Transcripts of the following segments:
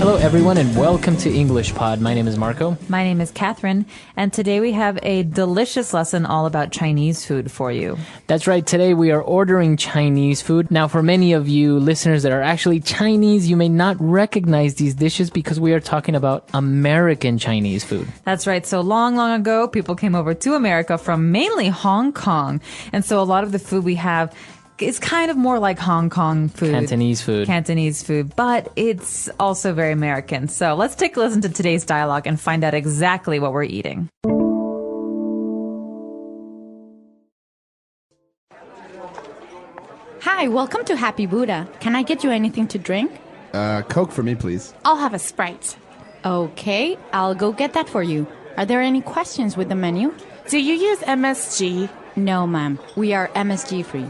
Hello, everyone, and welcome to English Pod. My name is Marco. My name is Catherine, and today we have a delicious lesson all about Chinese food for you. That's right. Today we are ordering Chinese food. Now, for many of you listeners that are actually Chinese, you may not recognize these dishes because we are talking about American Chinese food. That's right. So long ago, people came over to America from mainly Hong Kong. And so a lot of the food we have is kind of more like Hong Kong food. Cantonese food. But it's also very American. So let's take a listen to today's dialogue and find out exactly what we're eating. Hi, welcome to Happy Buddha. Can I get you anything to drink? Coke for me, please. I'll have a Sprite. Okay, I'll go get that for you. Are there any questions with the menu? Do you use MSG? No, ma'am. We are MSG free.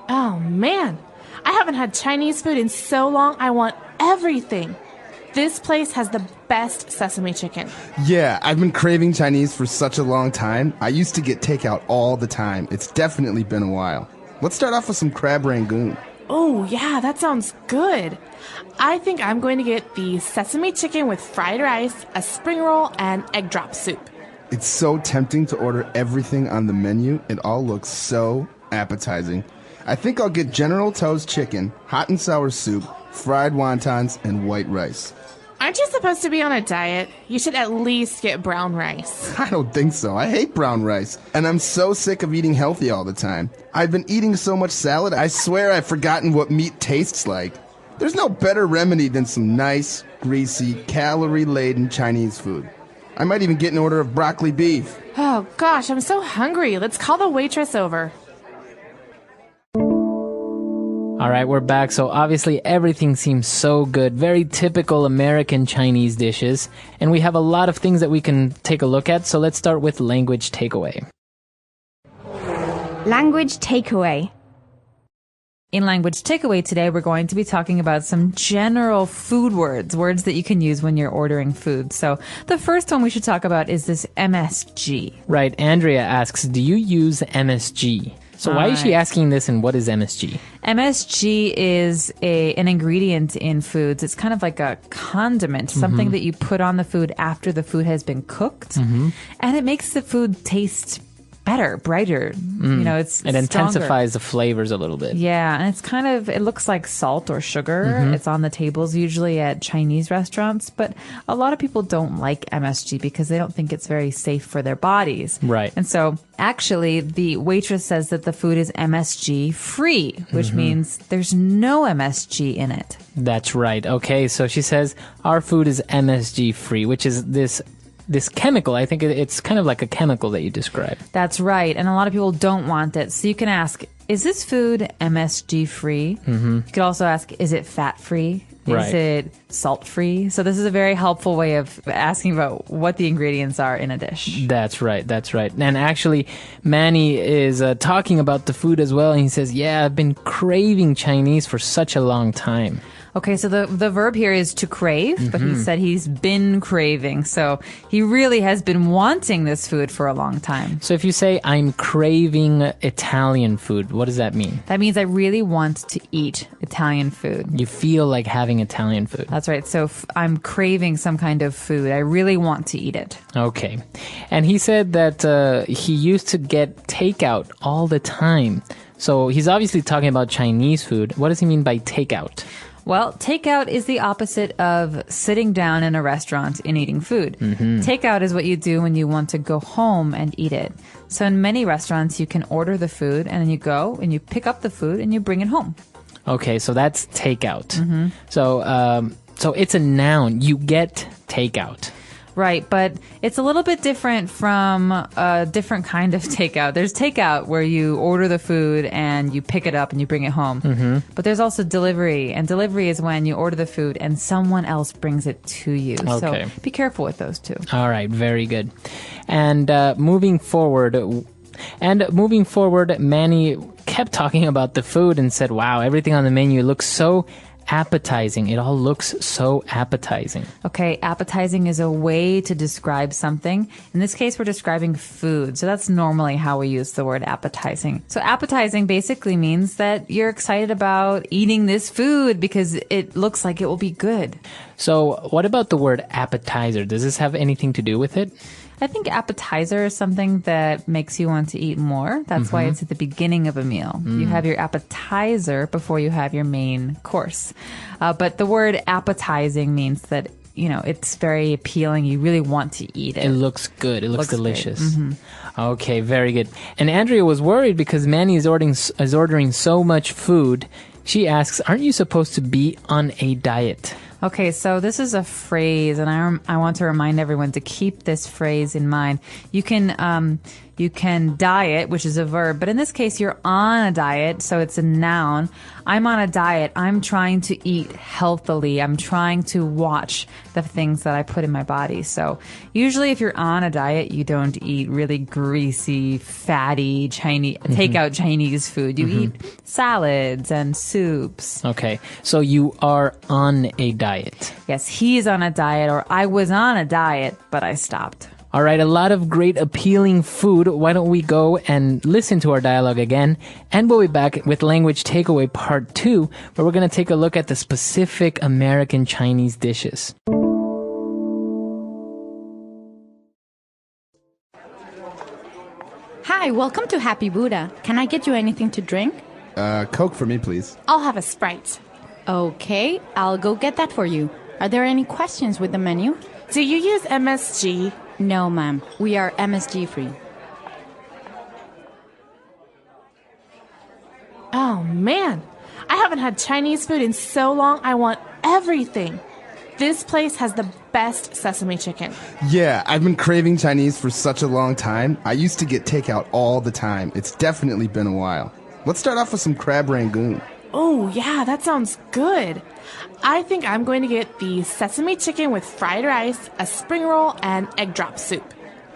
Oh, man. I haven't had Chinese food in so long, I want everything. This place has the best sesame chicken. Yeah, I've been craving Chinese for such a long time. I used to get takeout all the time. It's definitely been a while. Let's start off with some crab rangoon. Oh, yeah, that sounds good. I think I'm going to get the sesame chicken with fried rice, a spring roll, and egg drop soup. It's so tempting to order everything on the menu. It all looks so appetizing. I think I'll get General Tso's chicken, hot and sour soup, fried wontons, and white rice. Aren't you supposed to be on a diet? You should at least get brown rice. I don't think so. I hate brown rice, and I'm so sick of eating healthy all the time. I've been eating so much salad, I swear I've forgotten what meat tastes like. There's no better remedy than some nice, greasy, calorie-laden Chinese food. I might even get an order of broccoli beef. Oh, gosh, I'm so hungry. Let's call the waitress over. All right, we're back. So obviously everything seems so good. Very typical American Chinese dishes. And we have a lot of things that we can take a look at. So let's start with language takeaway. Language takeaway. In Language Takeaway today, we're going to be talking about some general food words that you can use when you're ordering food. So the first one we should talk about is this MSG. Right. Andrea asks, do you use MSG? So why is she asking this, and what is MSG? MSG is an ingredient in foods. It's kind of like a condiment, something that you put on the food after the food has been cooked. And it makes the food taste better, brighter. You know, it intensifies the flavors a little bit. Yeah, and it looks like salt or sugar. It's on the tables usually at Chinese restaurants, but a lot of people don't like MSG because they don't think it's very safe for their bodies. Right. And so actually the waitress says that the food is MSG free, which means there's no MSG in it. That's right. Okay, so she says our food is MSG free, which is this chemical. I think it's kind of like a chemical that you described. That's right. And a lot of people don't want it. So you can ask, is this food MSG free? You could also ask, is it fat free? Right. Is it salt free? So this is a very helpful way of asking about what the ingredients are in a dish. That's right. And actually, Manny is talking about the food as well. And he says, yeah, I've been craving Chinese for such a long time. Okay, so the verb here is to crave, but he said he's been craving. So he really has been wanting this food for a long time. So if you say, I'm craving Italian food, what does that mean? That means I really want to eat Italian food. You feel like having Italian food. That's right. So I'm craving some kind of food. I really want to eat it. Okay. And he said that he used to get takeout all the time. So he's obviously talking about Chinese food. What does he mean by takeout? Well, takeout is the opposite of sitting down in a restaurant and eating food. Takeout is what you do when you want to go home and eat it. So in many restaurants, you can order the food and then you go and you pick up the food and you bring it home. Okay, so that's takeout. So it's a noun. You get takeout. Right, but it's a little bit different from a different kind of takeout. There's takeout where you order the food and you pick it up and you bring it home. But there's also delivery, and delivery is when you order the food and someone else brings it to you. Okay. So be careful with those two. All right, very good. And moving forward, Manny kept talking about the food and said, wow, everything on the menu looks so appetizing. It all looks so appetizing. Okay, appetizing is a way to describe something. In this case, we're describing food. So that's normally how we use the word appetizing. So appetizing basically means that you're excited about eating this food because it looks like it will be good. So what about the word appetizer? Does this have anything to do with it? I think appetizer is something that makes you want to eat more. That's why it's at the beginning of a meal. You have your appetizer before you have your main course. But the word appetizing means that, you know, it's very appealing. You really want to eat it. It looks good. It looks delicious. Great. Okay, very good. And Andrea was worried because Manny is ordering so much food. She asks, aren't you supposed to be on a diet? Okay, so this is a phrase, and I want to remind everyone to keep this phrase in mind. You can diet, which is a verb, but in this case, you're on a diet, so it's a noun. I'm on a diet. I'm trying to eat healthily. I'm trying to watch the things that I put in my body. So usually if you're on a diet, you don't eat really greasy, fatty takeout Chinese food. You eat salads and soups. Okay, so you are on a diet. Yes, he's on a diet, or I was on a diet, but I stopped. All right, a lot of great appealing food. Why don't we go and listen to our dialogue again? And we'll be back with Language Takeaway Part 2, where we're going to take a look at the specific American Chinese dishes. Hi, welcome to Happy Buddha. Can I get you anything to drink? Coke for me, please. I'll have a Sprite. Okay, I'll go get that for you. Are there any questions with the menu? Do you use MSG? No, ma'am. We are MSG free. Oh, man. I haven't had Chinese food in so long, I want everything. This place has the best sesame chicken. Yeah, I've been craving Chinese for such a long time. I used to get takeout all the time. It's definitely been a while. Let's start off with some crab rangoon. Oh, yeah, that sounds good. I think I'm going to get the sesame chicken with fried rice, a spring roll, and egg drop soup.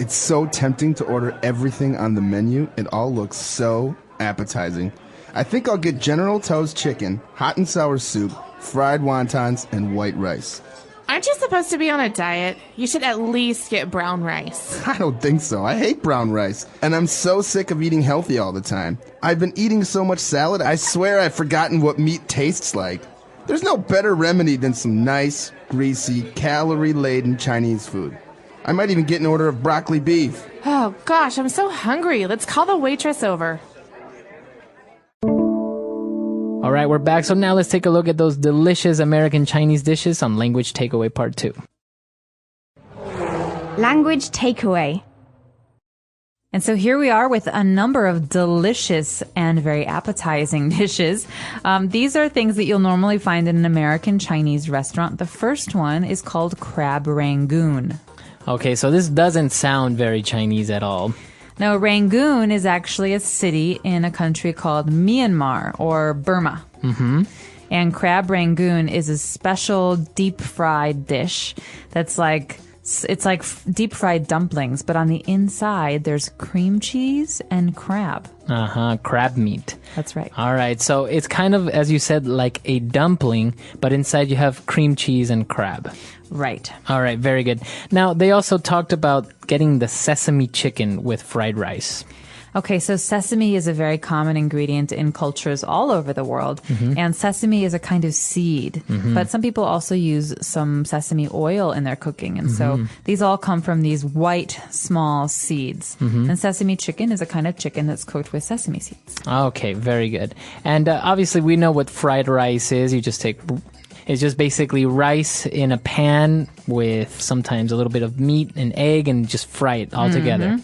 It's so tempting to order everything on the menu. It all looks so appetizing. I think I'll get General Tso's chicken, hot and sour soup, fried wontons, and white rice. Aren't you supposed to be on a diet? You should at least get brown rice. I don't think so. I hate brown rice. And I'm so sick of eating healthy all the time. I've been eating so much salad, I swear I've forgotten what meat tastes like. There's no better remedy than some nice, greasy, calorie-laden Chinese food. I might even get an order of broccoli beef. Oh, gosh, I'm so hungry. Let's call the waitress over. All right, we're back. So now let's take a look at those delicious American Chinese dishes on Language Takeaway Part 2. Language Takeaway. And so here we are with a number of delicious and very appetizing dishes. These are things that you'll normally find in an American Chinese restaurant. The first one is called crab rangoon. Okay, so this doesn't sound very Chinese at all. Now, Rangoon is actually a city in a country called Myanmar or Burma. And crab rangoon is a special deep-fried dish that's like... It's like deep-fried dumplings, but on the inside, there's cream cheese and crab. Crab meat. That's right. All right, so it's kind of, as you said, like a dumpling, but inside you have cream cheese and crab. Right. All right, very good. Now, they also talked about getting the sesame chicken with fried rice. Okay, so sesame is a very common ingredient in cultures all over the world. And sesame is a kind of seed. But some people also use some sesame oil in their cooking. And so these all come from these white, small seeds. And sesame chicken is a kind of chicken that's cooked with sesame seeds. Okay, very good. And obviously, we know what fried rice is. It's just basically rice in a pan with sometimes a little bit of meat and egg and just fry it all together.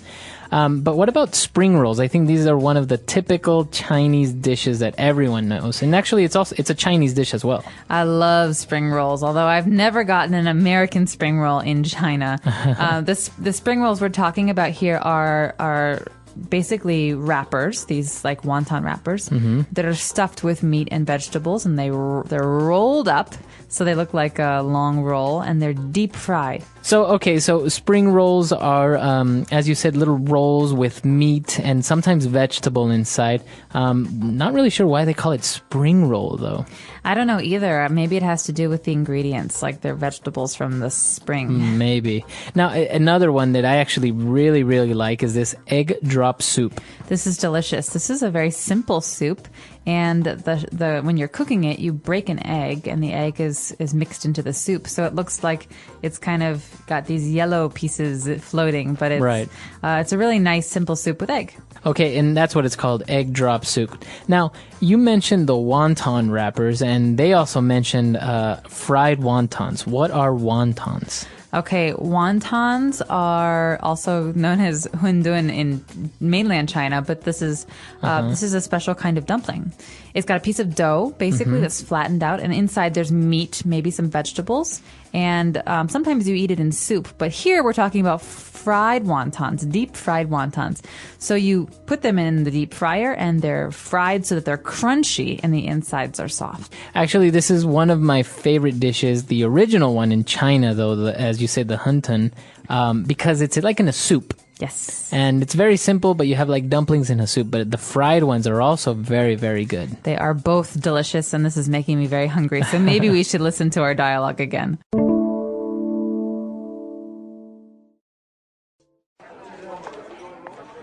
But what about spring rolls? I think these are one of the typical Chinese dishes that everyone knows. And actually, it's a Chinese dish as well. I love spring rolls, although I've never gotten an American spring roll in China. The spring rolls we're talking about here are basically wrappers, these like wonton wrappers that are stuffed with meat and vegetables, and they're rolled up so they look like a long roll, and they're deep fried. So spring rolls are, as you said, little rolls with meat and sometimes vegetable inside. Not really sure why they call it spring roll, though. I don't know either. Maybe it has to do with the ingredients, like they're vegetables from the spring. Maybe. Now, another one that I actually really, really like is this egg drop soup. This is delicious. This is a very simple soup, and the when you're cooking it, you break an egg, and the egg is mixed into the soup, so it looks like it's kind of got these yellow pieces floating, but it's a really nice simple soup with egg. Okay, and that's what it's called, egg drop soup. Now, you mentioned the wonton wrappers, and they also mentioned fried wontons. What are wontons? Okay, wontons are also known as hundun in mainland China, but this is a special kind of dumpling. It's got a piece of dough, basically, that's flattened out, and inside there's meat, maybe some vegetables, and sometimes you eat it in soup. But here we're talking about fried wontons, deep fried wontons. So you put them in the deep fryer, and they're fried so that they're crunchy and the insides are soft. Actually, this is one of my favorite dishes, the original one in China, though, as you said, the hundun, because it's like in a soup. Yes. And it's very simple, but you have like dumplings in a soup. But the fried ones are also very, very good. They are both delicious, and this is making me very hungry. So maybe we should listen to our dialogue again.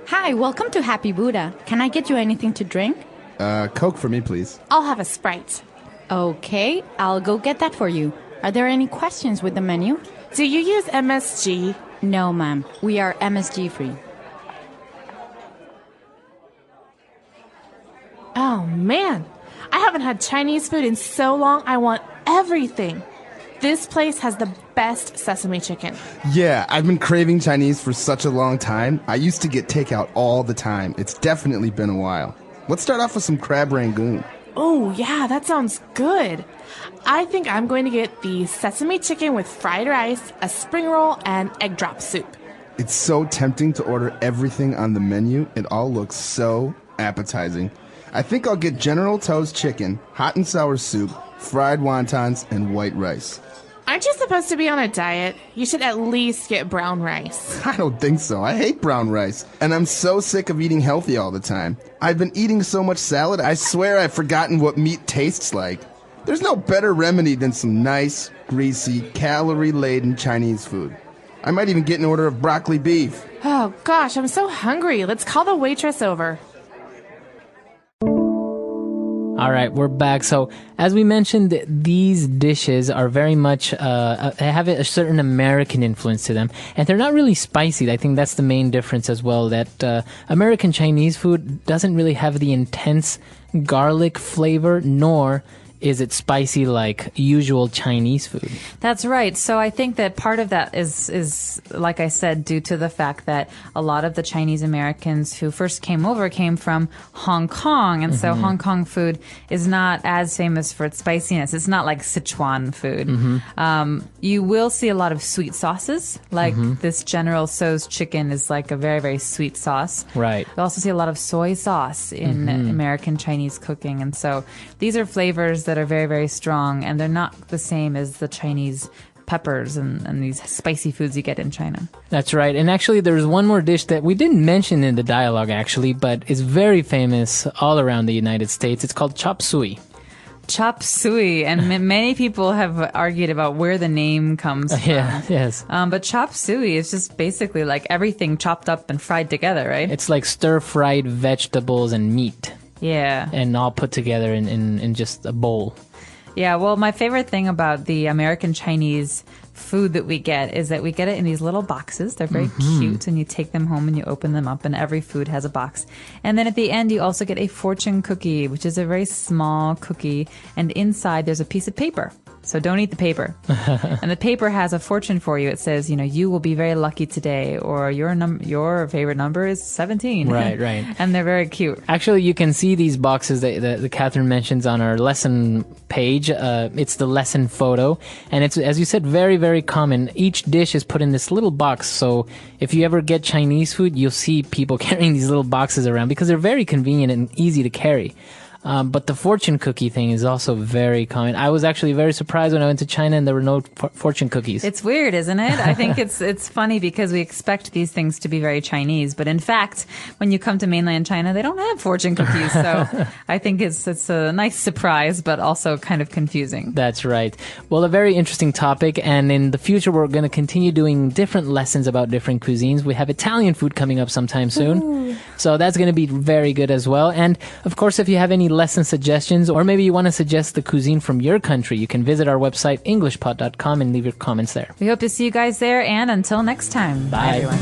Hi, welcome to Happy Buddha. Can I get you anything to drink? Coke for me, please. I'll have a Sprite. Okay, I'll go get that for you. Are there any questions with the menu? Do you use MSG? No, ma'am. We are MSG free. Oh, man. I haven't had Chinese food in so long, I want everything. This place has the best sesame chicken. Yeah, I've been craving Chinese for such a long time. I used to get takeout all the time. It's definitely been a while. Let's start off with some crab rangoon. Oh, yeah, that sounds good. I think I'm going to get the sesame chicken with fried rice, a spring roll, and egg drop soup. It's so tempting to order everything on the menu. It all looks so appetizing. I think I'll get General Tso's chicken, hot and sour soup, fried wontons, and white rice. Aren't you supposed to be on a diet? You should at least get brown rice. I don't think so. I hate brown rice. And I'm so sick of eating healthy all the time. I've been eating so much salad, I swear I've forgotten what meat tastes like. There's no better remedy than some nice, greasy, calorie-laden Chinese food. I might even get an order of broccoli beef. Oh, gosh, I'm so hungry. Let's call the waitress over. All right, we're back. So, as we mentioned, these dishes are very much, have a certain American influence to them. And they're not really spicy. I think that's the main difference as well, that American Chinese food doesn't really have the intense garlic flavor, nor is it spicy like usual Chinese food. That's right. So I think that part of that is like I said, due to the fact that a lot of the Chinese Americans who first came over came from Hong Kong. And so Hong Kong food is not as famous for its spiciness. It's not like Sichuan food. You will see a lot of sweet sauces, like this General Tso's chicken is like a very, very sweet sauce. Right. You also see a lot of soy sauce in American Chinese cooking. And so these are flavors that are very, very strong, and they're not the same as the Chinese peppers and these spicy foods you get in China. That's right. And actually, there's one more dish that we didn't mention in the dialogue, actually, but is very famous all around the United States. It's called chop suey. Chop suey, and many people have argued about where the name comes from. Yeah, yes. But chop suey is just basically like everything chopped up and fried together, right? It's like stir-fried vegetables and meat. Yeah. And all put together in just a bowl. Yeah, well, my favorite thing about the American Chinese food that we get is that we get it in these little boxes. They're very cute, and you take them home and you open them up, and every food has a box. And then at the end, you also get a fortune cookie, which is a very small cookie, and inside there's a piece of paper. So don't eat the paper. And the paper has a fortune for you. It says, you will be very lucky today, or your favorite number is 17. Right. And they're very cute. Actually, you can see these boxes that Catherine mentions on our lesson page. It's the lesson photo. And it's, as you said, very, very common. Each dish is put in this little box. So if you ever get Chinese food, you'll see people carrying these little boxes around because they're very convenient and easy to carry. But the fortune cookie thing is also very common. I was actually very surprised when I went to China and there were no fortune cookies. It's weird, isn't it? I think it's funny because we expect these things to be very Chinese, but in fact, when you come to mainland China, they don't have fortune cookies. So I think it's a nice surprise, but also kind of confusing. That's right. Well, a very interesting topic, and in the future, we're going to continue doing different lessons about different cuisines. We have Italian food coming up sometime soon. Ooh. So that's going to be very good as well. And of course, if you have any lesson suggestions, or maybe you want to suggest the cuisine from your country, you can visit our website, englishpod.com, and leave your comments there. We hope to see you guys there, and until next time. Bye. Bye, everyone.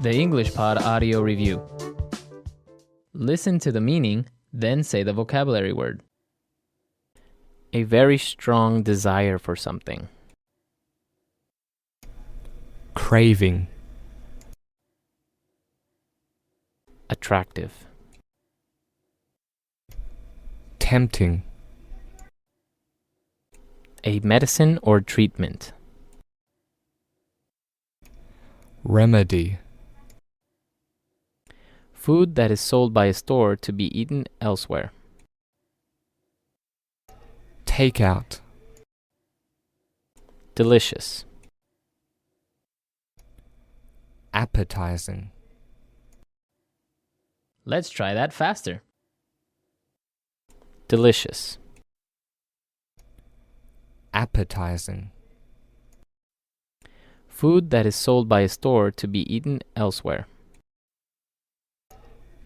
The English Pod Audio Review. Listen to the meaning, then say the vocabulary word. A very strong desire for something. Craving. Attractive. Tempting. A medicine or treatment. Remedy. Food that is sold by a store to be eaten elsewhere. Takeout. Delicious. Appetizing. Let's try that faster. Delicious. Appetizing. Food that is sold by a store to be eaten elsewhere.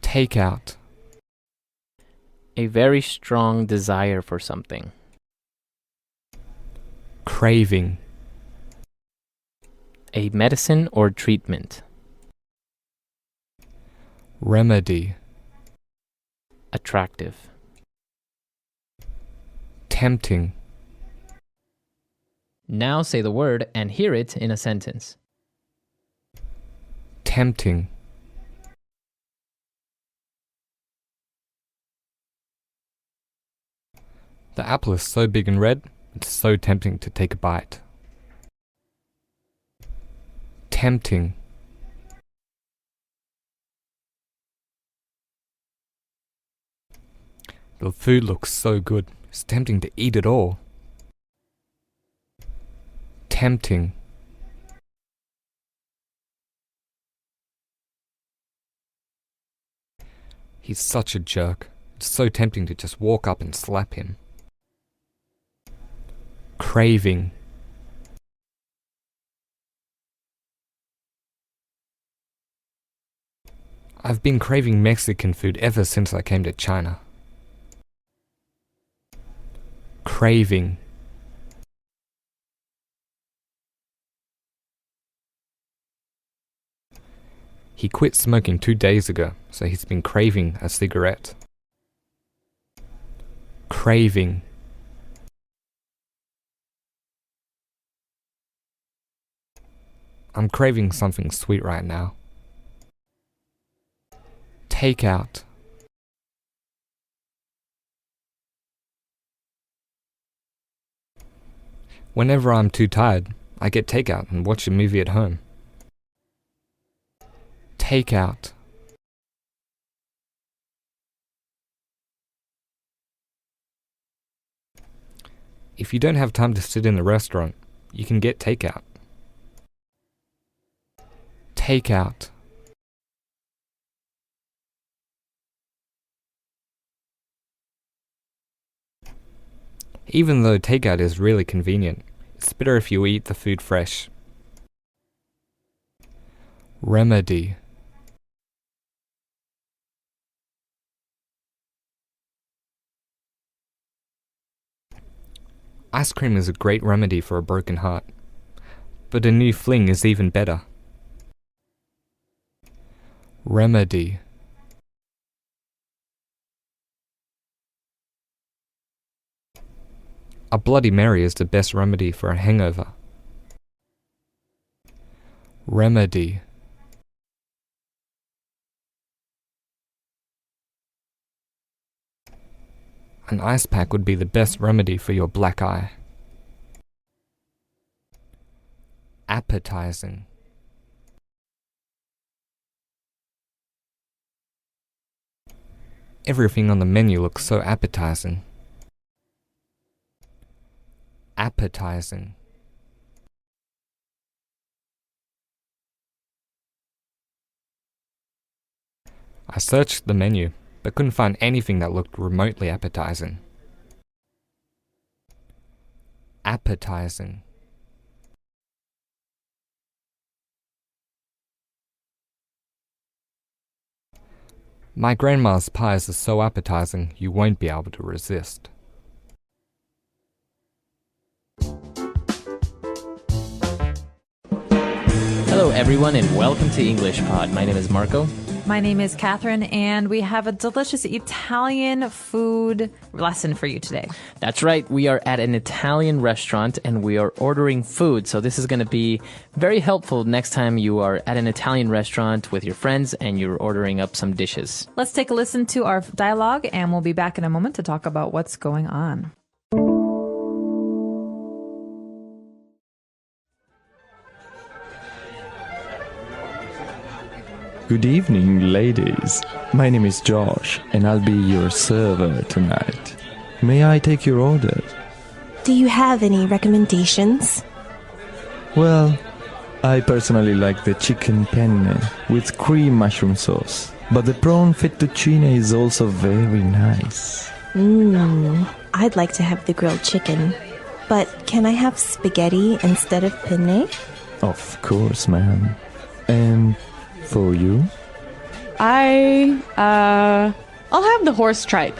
Takeout. A very strong desire for something. Craving. A medicine or treatment. Remedy. Attractive. Tempting. Now say the word and hear it in a sentence. Tempting. The apple is so big and red, it's so tempting to take a bite. Tempting. The food looks so good, it's tempting to eat it all. Tempting. He's such a jerk. It's so tempting to just walk up and slap him. Craving. I've been craving Mexican food ever since I came to China. Craving. He quit smoking 2 days ago, so he's been craving a cigarette. Craving. I'm craving something sweet right now. Takeout. Whenever I'm too tired, I get takeout and watch a movie at home. Takeout. If you don't have time to sit in the restaurant, you can get takeout. Takeout. Even though takeout is really convenient, it's better if you eat the food fresh. Remedy. Ice cream is a great remedy for a broken heart, but a new fling is even better. Remedy. A Bloody Mary is the best remedy for a hangover. Remedy. An ice pack would be the best remedy for your black eye. Appetizing. Everything on the menu looks so appetizing. Appetizing. I searched the menu, but couldn't find anything that looked remotely appetizing. Appetizing. My grandma's pies are so appetizing you won't be able to resist. Hello, everyone, and welcome to English Pod. My name is Marco. My name is Catherine, and we have a delicious Italian food lesson for you today. That's right. We are at an Italian restaurant, and we are ordering food. So this is going to be very helpful next time you are at an Italian restaurant with your friends and you're ordering up some dishes. Let's take a listen to our dialogue, and we'll be back in a moment to talk about what's going on. Good evening, ladies. My name is Josh, and I'll be your server tonight. May I take your order? Do you have any recommendations? Well, I personally like the chicken penne with cream mushroom sauce, but the prawn fettuccine is also very nice. I'd like to have the grilled chicken. But can I have spaghetti instead of penne? Of course, ma'am. And for you? I'll have the horse tripe.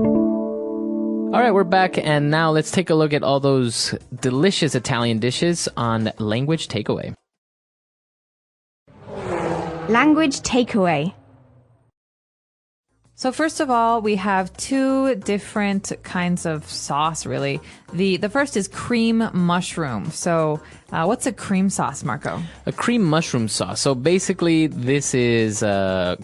All right, we're back, and now let's take a look at all those delicious Italian dishes on Language Takeaway. Language takeaway. So first of all, we have two different kinds of sauce, really. The first is cream mushroom. So what's a cream sauce, Marco? A cream mushroom sauce. So basically, this is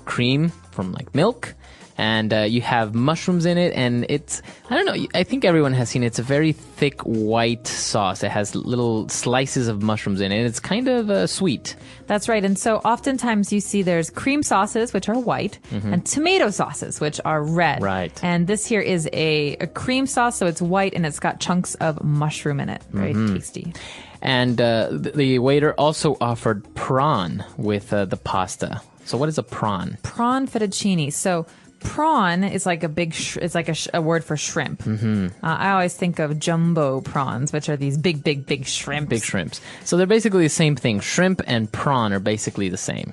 cream from like milk, and you have mushrooms in it, and it's, I don't know, I think everyone has seen it. It's a very thick white sauce. It has little slices of mushrooms in it. It's kind of sweet. That's right. And so oftentimes you see there's cream sauces, which are white, and tomato sauces, which are red. Right. And this here is a cream sauce, so it's white, and it's got chunks of mushroom in it. Very tasty. And the waiter also offered prawn with the pasta. So what is a prawn? Prawn fettuccine. So prawn is like a big, it's like a word for shrimp. I always think of jumbo prawns, which are these big shrimps. Big shrimps. So they're basically the same thing. Shrimp and prawn are basically the same.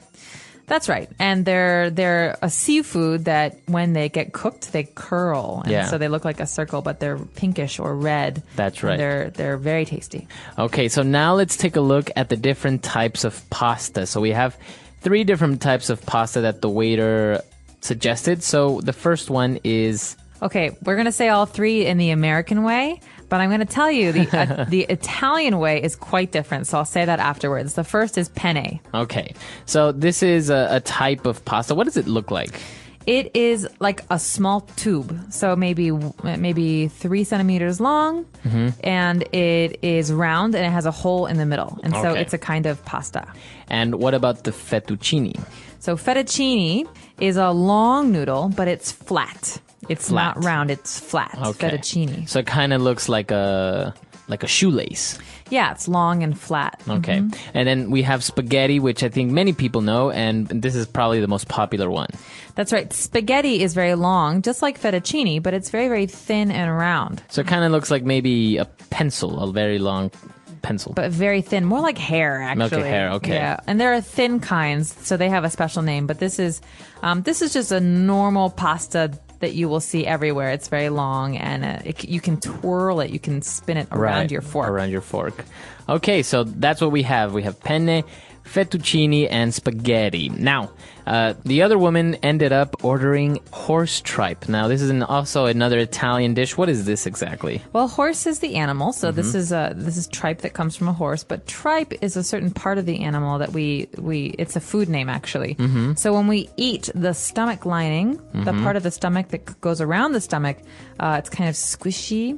That's right. And they're a seafood that when they get cooked, they curl. And so they look like a circle, but they're pinkish or red. That's right. And they're very tasty. Okay, so now let's take a look at the different types of pasta. So we have 3 different types of pasta that the waiter suggested. So the first one is... Okay, we're going to say all 3 in the American way, but I'm going to tell you the Italian way is quite different. So I'll say that afterwards. The first is penne. Okay, so this is a type of pasta. What does it look like? It is like a small tube, so maybe 3 centimeters long, and it is round, and it has a hole in the middle. And so it's a kind of pasta. And what about the fettuccine? So fettuccine is a long noodle, but it's flat. It's not round, it's flat. Okay. Fettuccine. So it kind of looks like a shoelace. Yeah, it's long and flat. Okay. And then we have spaghetti, which I think many people know, and this is probably the most popular one. That's right. Spaghetti is very long, just like fettuccine, but it's very, very thin and round. So it kind of looks like maybe a pencil, a very long pencil. But very thin, more like hair, actually. Okay, hair, okay. Yeah, and there are thin kinds, so they have a special name, but this is just a normal pasta that you will see everywhere. It's very long, and you can twirl it. You can spin it around your fork. Around your fork. Okay, so that's what we have. We have penne, fettuccine, and spaghetti. Now, the other woman ended up ordering horse tripe. Now, this is also another Italian dish. What is this exactly? Well, horse is the animal, so this is tripe that comes from a horse. But tripe is a certain part of the animal that it's a food name actually. So when we eat the stomach lining, the part of the stomach that goes around the stomach, it's kind of squishy,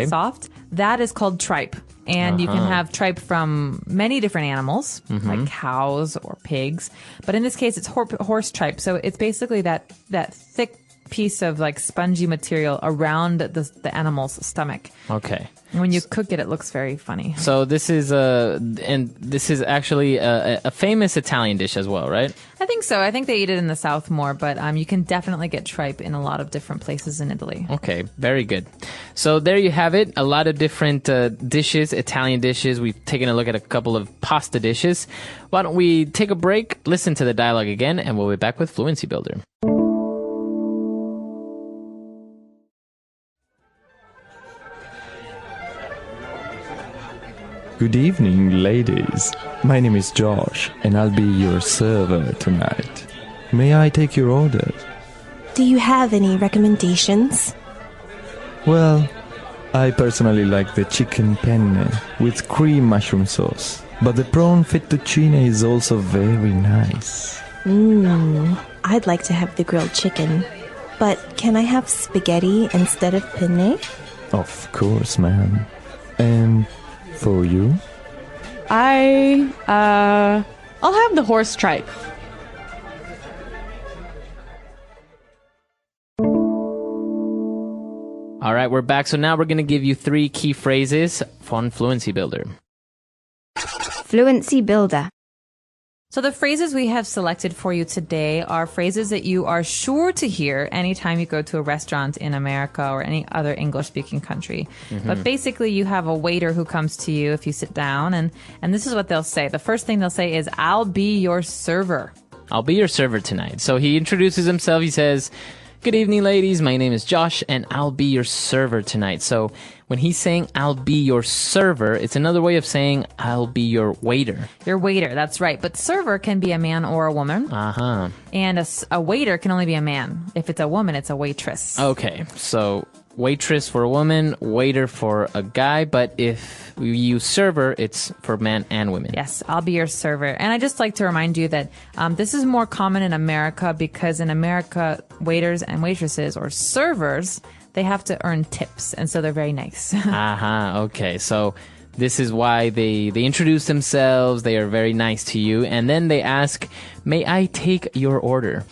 soft. That is called tripe. And you can have tripe from many different animals, like cows or pigs. But in this case, it's horse tripe. So it's basically that thick piece of like spongy material around the animal's stomach. Okay. And when you cook it, it looks very funny. So this is actually a famous Italian dish as well, right? I think so. I think they eat it in the South more, but you can definitely get tripe in a lot of different places in Italy. Okay, very good. So there you have it. A lot of different dishes, Italian dishes. We've taken a look at a couple of pasta dishes. Why don't we take a break, listen to the dialogue again, and we'll be back with Fluency Builder. Good evening, ladies. My name is Josh, and I'll be your server tonight. May I take your order? Do you have any recommendations? Well, I personally like the chicken penne with cream mushroom sauce, but the prawn fettuccine is also very nice. I'd like to have the grilled chicken, but can I have spaghetti instead of penne? Of course, ma'am. And for you? I'll have the horse tripe. All right, we're back. So now we're going to give you 3 key phrases on Fluency Builder. Fluency Builder. So the phrases we have selected for you today are phrases that you are sure to hear anytime you go to a restaurant in America or any other English-speaking country. But basically, you have a waiter who comes to you if you sit down, and this is what they'll say. The first thing they'll say is, "I'll be your server." I'll be your server tonight. So he introduces himself. He says, "Good evening, ladies. My name is Josh, and I'll be your server tonight." So when he's saying, "I'll be your server," it's another way of saying, "I'll be your waiter." Your waiter, that's right. But server can be a man or a woman. And a waiter can only be a man. If it's a woman, it's a waitress. Okay, so waitress for a woman, waiter for a guy, but if we use server, it's for men and women. Yes, I'll be your server. And I just like to remind you that this is more common in America because in America, waiters and waitresses or servers, they have to earn tips, and so they're very nice. Okay, so this is why they introduce themselves, they are very nice to you, and then they ask, "May I take your order?"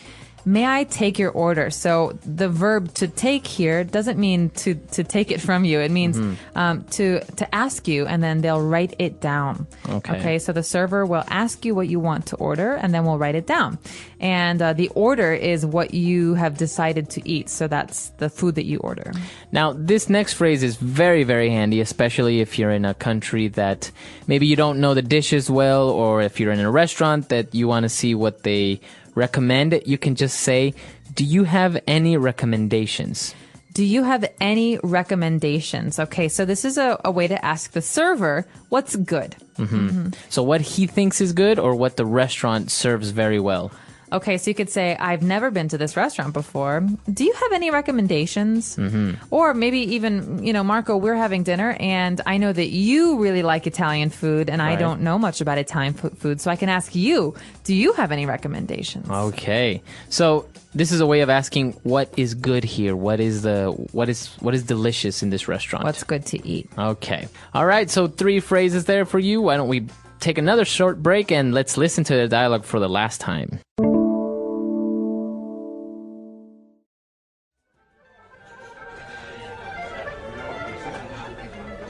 May I take your order? So the verb to take here doesn't mean to take it from you. It means to ask you, and then they'll write it down. Okay. So the server will ask you what you want to order, and then we'll write it down. And the order is what you have decided to eat. So that's the food that you order. Now, this next phrase is very, very handy, especially if you're in a country that maybe you don't know the dishes well, or if you're in a restaurant that you want to see what they recommend. You can just say, "Do you have any recommendations?" Do you have any recommendations? Okay, so this is a way to ask the server what's good. So what he thinks is good, or what the restaurant serves very well. Okay, so you could say, "I've never been to this restaurant before. Do you have any recommendations?" Or maybe even, Marco, we're having dinner, and I know that you really like Italian food, and I don't know much about Italian food, so I can ask you, do you have any recommendations? Okay, so this is a way of asking what is good here. What is delicious in this restaurant? What's good to eat? Okay, all right. So 3 phrases there for you. Why don't we take another short break and let's listen to the dialogue for the last time.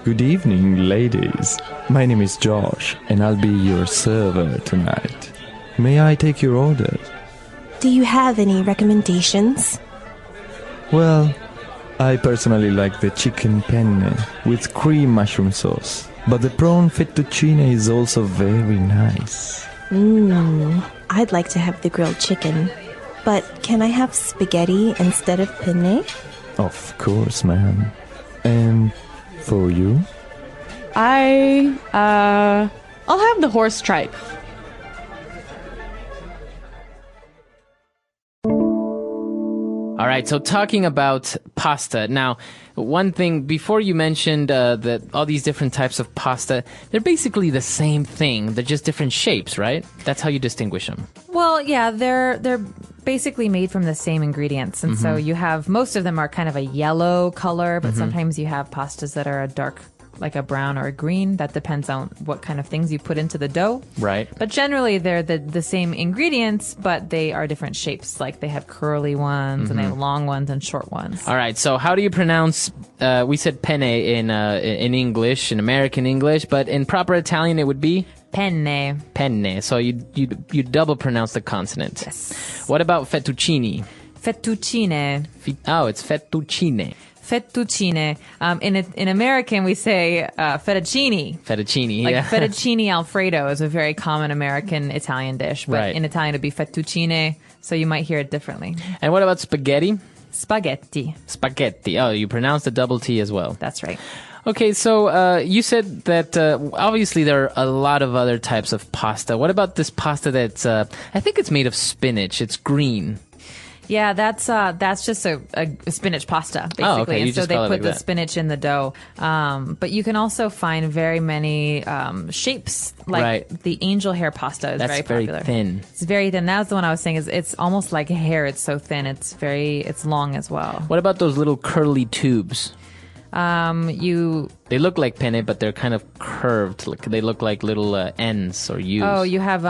Good evening, ladies. My name is Josh, and I'll be your server tonight. May I take your order? Do you have any recommendations? Well, I personally like the chicken penne with cream mushroom sauce, but the prawn fettuccine is also very nice. I'd like to have the grilled chicken, But can I have spaghetti instead of penne? Of course, ma'am. And for you? I'll have the horse tripe. All right, so talking about pasta. Now, one thing, before you mentioned that all these different types of pasta, they're basically the same thing. They're just different shapes, right? That's how you distinguish them. Well, yeah, they're basically made from the same ingredients. And so you have, most of them are kind of a yellow color, but sometimes you have pastas that are a dark, like a brown or a green. That depends on what kind of things you put into the dough. Right. But generally, they're the same ingredients, but they are different shapes. Like they have curly ones, and they have long ones and short ones. All right, so how do you pronounce, we said penne in English, in American English, but in proper Italian it would be? Penne. Penne. So you double pronounce the consonant. Yes. What about fettuccine? Fettuccine. Oh, it's fettuccine. Fettuccine. In American, we say fettuccine. Fettuccine, Like yeah. fettuccine Alfredo is a very common American Italian dish, but Right. in Italian it'd be fettuccine, so you might hear it differently. And what about spaghetti? Spaghetti. Spaghetti. Oh, you pronounce the double T as well. That's right. Okay, so you said that obviously there are a lot of other types of pasta. What about this pasta that's, I think it's made of spinach. It's green. Yeah, that's just a spinach pasta, basically. Oh, okay. You And so just they call it put like the that. spinach in the dough. But you can also find very many shapes, like Right. the angel hair pasta is That's very very popular. thin. It's very thin. That's the one I was saying. Is it's almost like hair. It's so thin. It's long as well. What about those little curly tubes? You They look like penne, but they're kind of curved. Like they look like little N's or U's. you have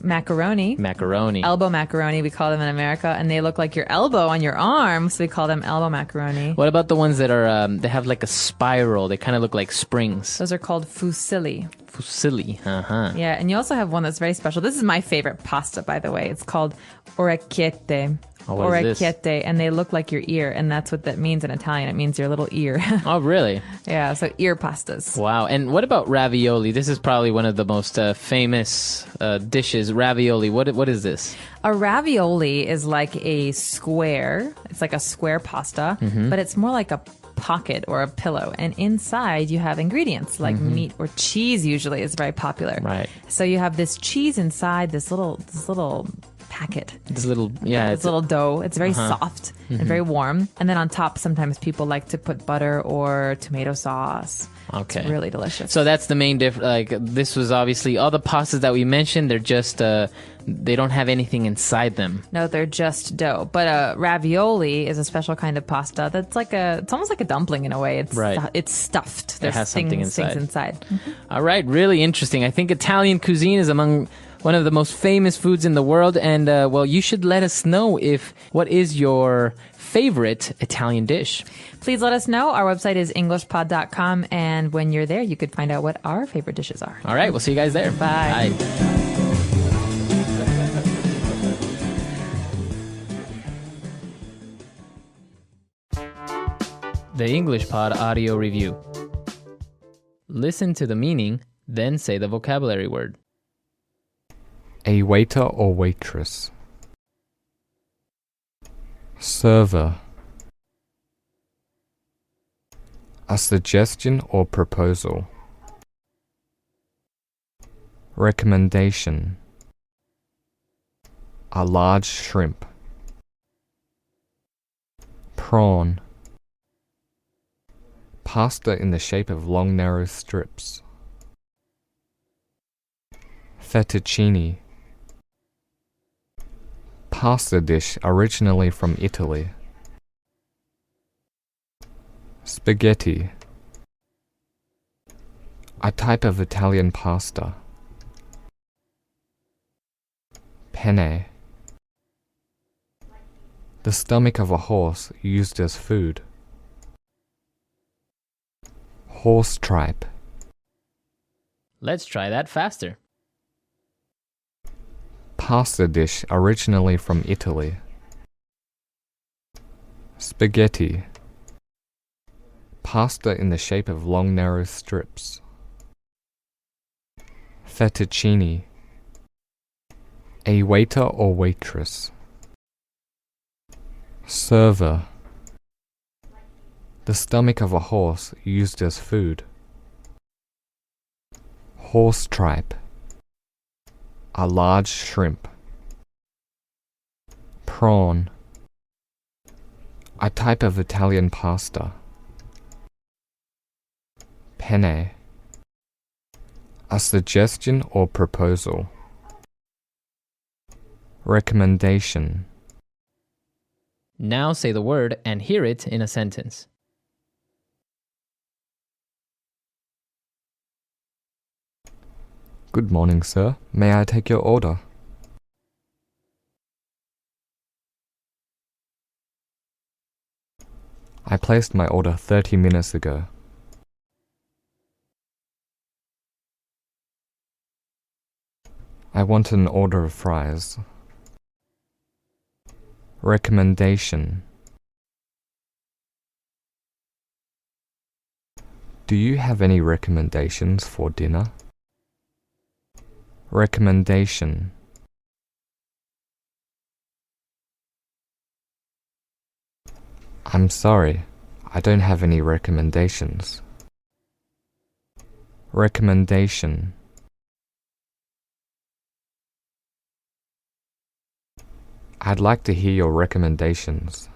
macaroni. Macaroni. Elbow macaroni, we call them in America, and they look like your elbow on your arm, so we call them elbow macaroni. What about the ones that are, they have like a spiral? They kind of look like springs. Those are called fusilli. Fusilli. Uh-huh. Yeah, and you also have one that's very special. This is my favorite pasta, by the way. It's called orecchiette. Oh, what is this? Orecchiette, and they look like your ear, and that's what that means in Italian. It means your little ear. Oh, really? Yeah, so ear pastas. Wow. And what about ravioli? This is probably one of the most famous dishes. Ravioli. What is this? A ravioli is like a square. It's like a square pasta, but it's more like a pocket or a pillow. And inside you have ingredients like meat or cheese usually is very popular. Right. So you have this cheese inside this little packet. This little, yeah. This little dough. It's very soft and very warm. And then on top, sometimes people like to put butter or tomato sauce. Okay. It's really delicious. So that's the main difference. Like, this was obviously all the pastas that we mentioned. They're just, they don't have anything inside them. No, they're just dough. But a ravioli is a special kind of pasta that's like it's almost like a dumpling in a way. It's Right. It's stuffed. It There's has something inside. things inside. All right. Really interesting. I think Italian cuisine is among one of the most famous foods in the world. And, well, you should let us know what is your favorite Italian dish. Please let us know. Our website is englishpod.com. And when you're there, you could find out what our favorite dishes are. All right. We'll see you guys there. Bye. The English Pod Audio Review. Listen to the meaning, then say the vocabulary word. A waiter or waitress. Server. A suggestion or proposal. Recommendation. A large shrimp. Prawn. Pasta in the shape of long narrow strips. Fettuccine. Pasta dish originally from Italy. Spaghetti. A type of Italian pasta. Penne. The stomach of a horse used as food. Horse tripe. Let's try that faster. Pasta dish originally from Italy. Spaghetti. Pasta in the shape of long narrow strips. Fettuccine. A waiter or waitress. Server. The stomach of a horse used as food. Horse tripe. A large shrimp. Prawn. A type of Italian pasta. Penne. A suggestion or proposal. Recommendation. Now say the word and hear it in a sentence. Good morning, sir. May I take your order? I placed my order 30 minutes ago. I want an order of fries. Recommendation. Do you have any recommendations for dinner? Recommendation. I'm sorry, I don't have any recommendations. Recommendation. I'd like to hear your recommendations.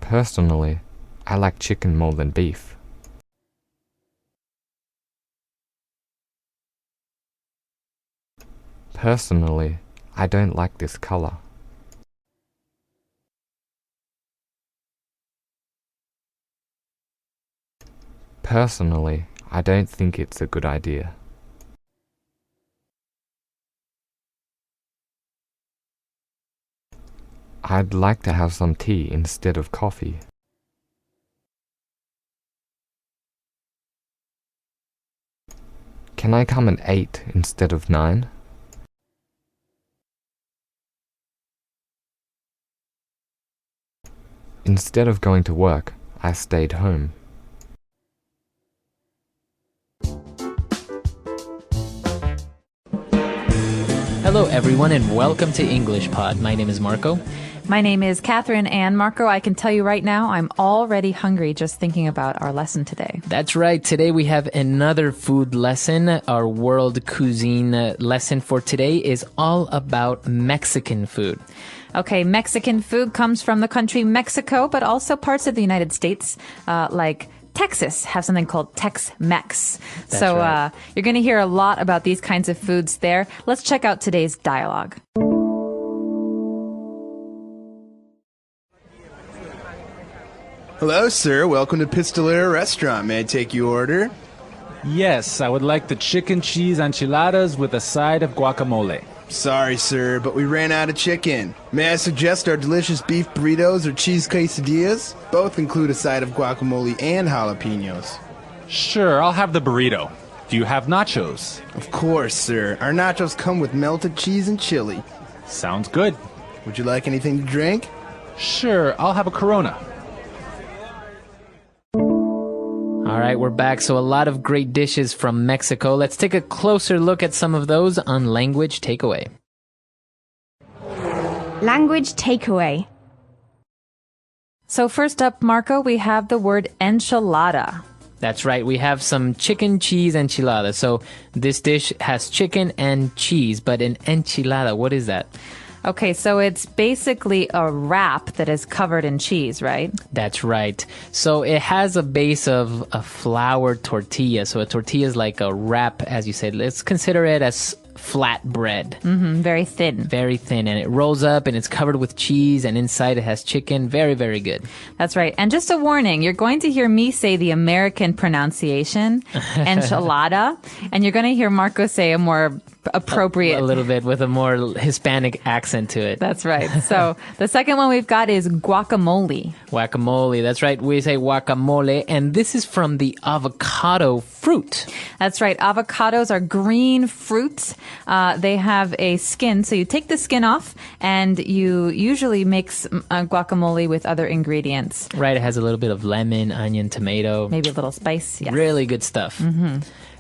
Personally, I like chicken more than beef. Personally, I don't like this color. Personally, I don't think it's a good idea. I'd like to have some tea instead of coffee. Can I come at 8 instead of 9? Instead of going to work, I stayed home. Hello, everyone, and welcome to English Pod. My name is Marco. My name is Catherine, and Marco, I can tell you right now, I'm already hungry just thinking about our lesson today. That's right. Today we have another food lesson. Our world cuisine lesson for today is all about Mexican food. Okay, Mexican food comes from the country Mexico, but also parts of the United States, like Texas have something called Tex-Mex. So right. You're going to hear a lot about these kinds of foods there. Let's check out today's dialogue. Hello, sir. Welcome to Pistolero Restaurant. May I take your order? Yes, I would like the chicken cheese enchiladas with a side of guacamole. Sorry, sir, but we ran out of chicken. May I suggest our delicious beef burritos or cheese quesadillas? Both include a side of guacamole and jalapenos. Sure, I'll have the burrito. Do you have nachos? Of course, sir. Our nachos come with melted cheese and chili. Sounds good. Would you like anything to drink? Sure, I'll have a Corona. All right, we're back. So a lot of great dishes from Mexico. Let's take a closer look at some of those on Language Takeaway. Language takeaway. So first up, Marco, we have the word enchilada. That's right. We have some chicken cheese enchilada. So this dish has chicken and cheese, but an enchilada, what is that? Okay, so it's basically a wrap that is covered in cheese, right? That's right. So it has a base of a flour tortilla. So a tortilla is like a wrap, as you said. Let's consider it as flat bread. Very thin. Very thin. And it rolls up and it's covered with cheese and inside it has chicken. Very, very good. That's right. And just a warning, you're going to hear me say the American pronunciation, enchilada, and you're going to hear Marco say a more appropriate. A little bit with a more Hispanic accent to it. That's right. So the second one we've got is guacamole. Guacamole. That's right. We say guacamole. And this is from the avocado fruit. That's right. Avocados are green fruits. They have a skin. So you take the skin off and you usually mix guacamole with other ingredients. Right. It has a little bit of lemon, onion, tomato. Maybe a little spice. Yes. Really good stuff.